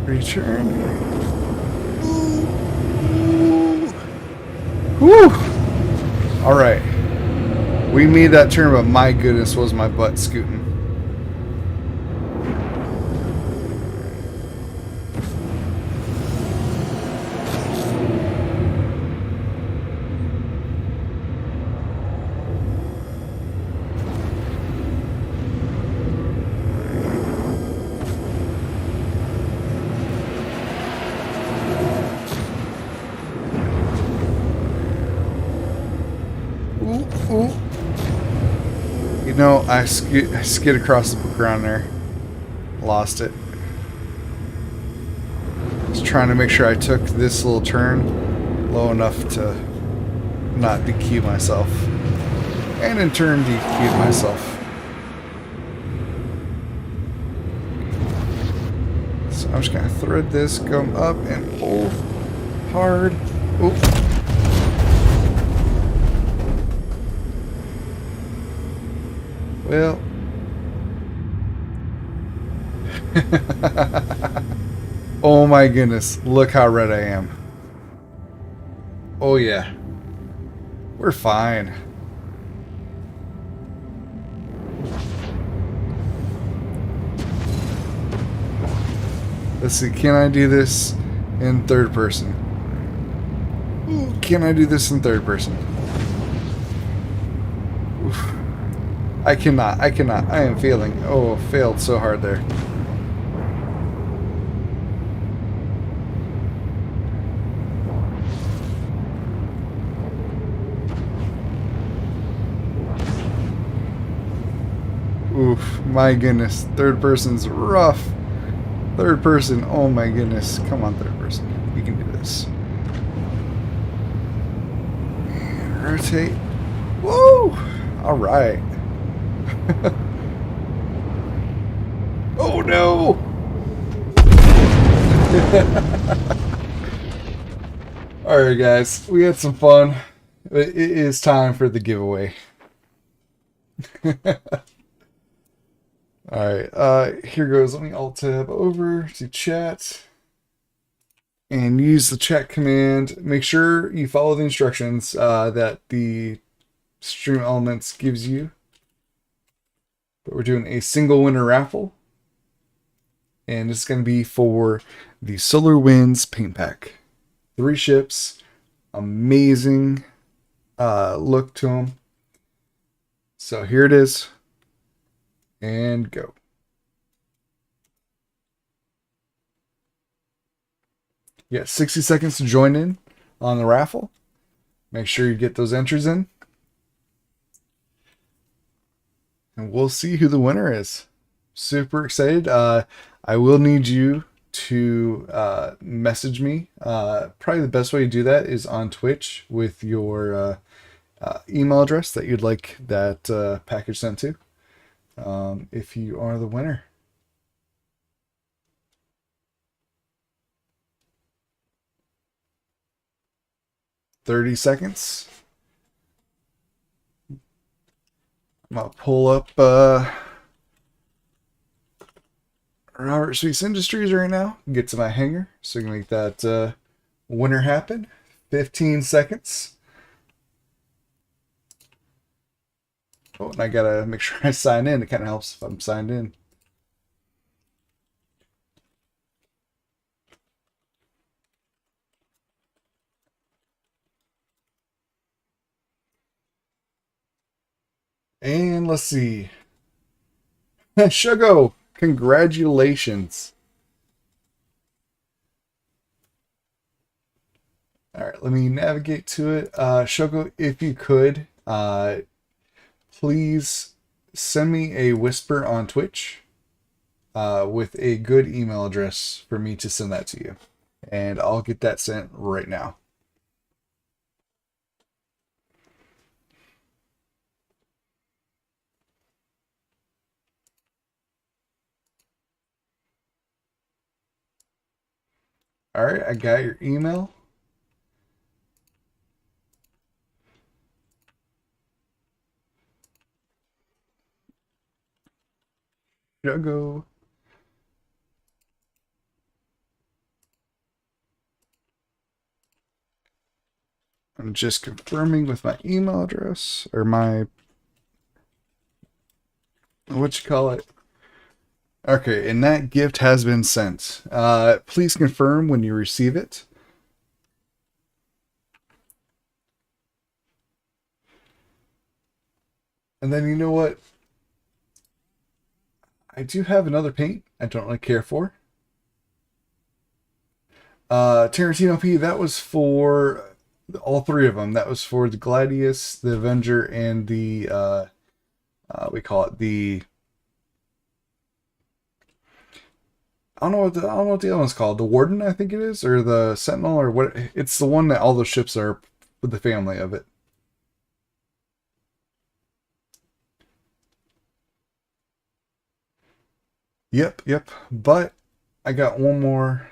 Return. Woo! Alright. We made that turn, but my goodness was my butt scooting. Ooh. You know, I skid across the ground there. Lost it. Just trying to make sure I took this little turn low enough to not DQ myself. And in turn DQ myself. So I'm just gonna thread this, come up and pull hard. Oop. Well, oh my goodness, look how red I am. Oh yeah, we're fine. Let's see, can I do this in third person? Ooh, can I do this in third person? Oof. I cannot. I am failing. Oh, failed so hard there. Oof, my goodness. Third person's rough. Third person, oh my goodness. Come on, third person. You can do this. And rotate. Woo! Alright. Oh no! Alright guys, we had some fun. It is time for the giveaway. Alright, here goes. Let me alt tab over to chat and use the chat command. Make sure you follow the instructions that the Stream Elements gives you. But we're doing a single winner raffle. And it's going to be for the Solar Winds paint pack. 3 ships. Amazing look to them. So here it is. And go. You got 60 seconds to join in on the raffle. Make sure you get those entries in. And we'll see who the winner is. Super excited. I will need you to message me. Probably the best way to do that is on Twitch with your email address that you'd like that package sent to. If you are the winner. "30 seconds. I'm gonna pull up Robert Sweets Industries right now. Get to my hangar so we can make that winner happen. 15 seconds. Oh, and I gotta make sure I sign in. It kind of helps if I'm signed in. And let's see. Shugo, congratulations. All right, let me navigate to it. Shugo, if you could, please send me a whisper on Twitch with a good email address for me to send that to you. And I'll get that sent right now. All right, I got your email. Shugo. I'm just confirming with my email address or my, what you call it. Okay, and that gift has been sent. Please confirm when you receive it. And then you know what? I do have another paint I don't really care for. Tarantino P, that was for all 3 of them. That was for the Gladius, the Avenger, and the we call it the, I don't know what the other one's called. The Warden, I think it is, or the Sentinel, or what. It's the one that all the ships are with the family of it. Yep. But I got one more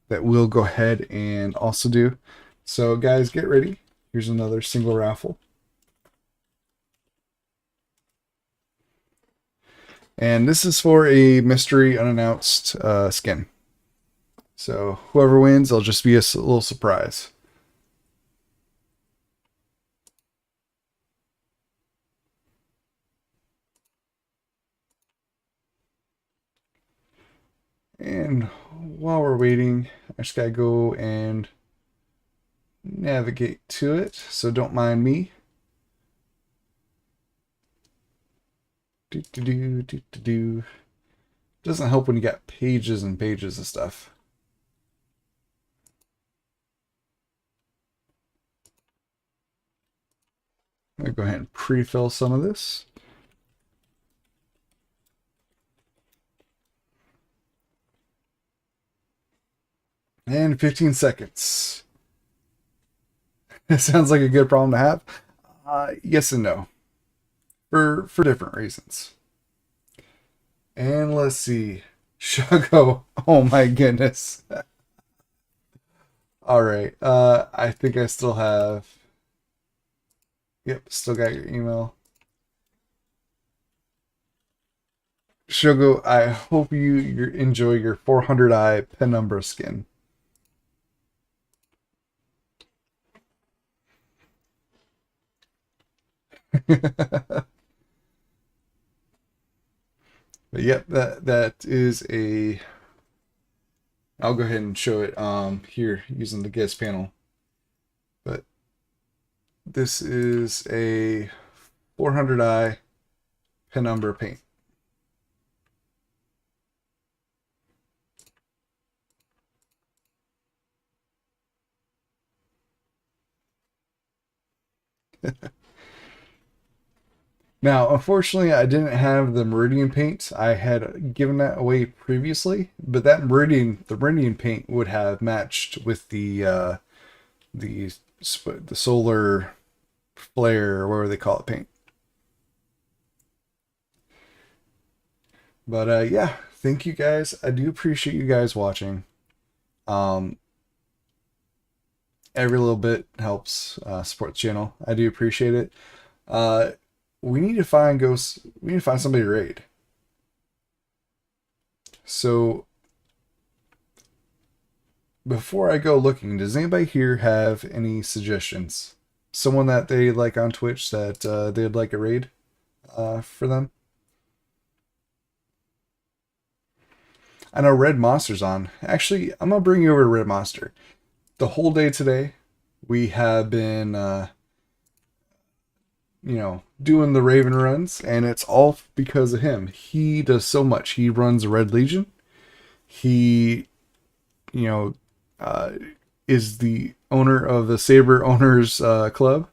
that we'll go ahead and also do. So guys, get ready. Here's another single raffle. And this is for a mystery unannounced skin. So whoever wins, it'll just be a little surprise. And while we're waiting, I just gotta go and navigate to it, so don't mind me. Doesn't help when you got pages and pages of stuff. I'm gonna go ahead and pre-fill some of this. And 15 seconds. It sounds like a good problem to have. Yes and no. For different reasons. And let's see. Shugo. Oh my goodness. Alright. I think I still have... Yep, still got your email. Shugo, I hope you enjoy your 400i Penumbra skin. But yep, that is a... I'll go ahead and show it here using the guest panel. But this is a 400i Penumbra paint. Now, unfortunately, I didn't have the Meridian paint. I had given that away previously, but the Meridian paint would have matched with the solar flare, or whatever they call it, paint. But yeah, thank you guys. I do appreciate you guys watching. Every little bit helps support the channel. I do appreciate it. We need to find ghosts. We need to find somebody to raid. So before I go looking, does anybody here have any suggestions? Someone that they like on Twitch that they'd like a raid for them? I know Red Monster's on. Actually, I'm gonna bring you over to Red Monster. The whole day today, we have been doing the Raven runs, and it's all because of him. He does so much. He runs Red Legion. He, is the owner of the Saber Owners Club,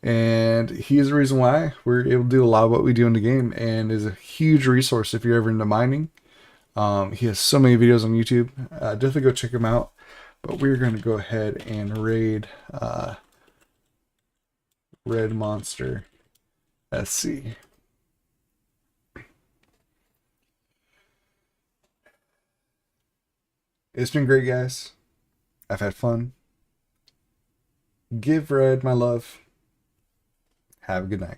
and he is the reason why we're able to do a lot of what we do in the game, and is a huge resource if you're ever into mining. He has so many videos on YouTube. Definitely go check him out. But we're going to go ahead and raid Red Monster. Let's see. It's been great, guys. I've had fun. Give Red my love. Have a good night.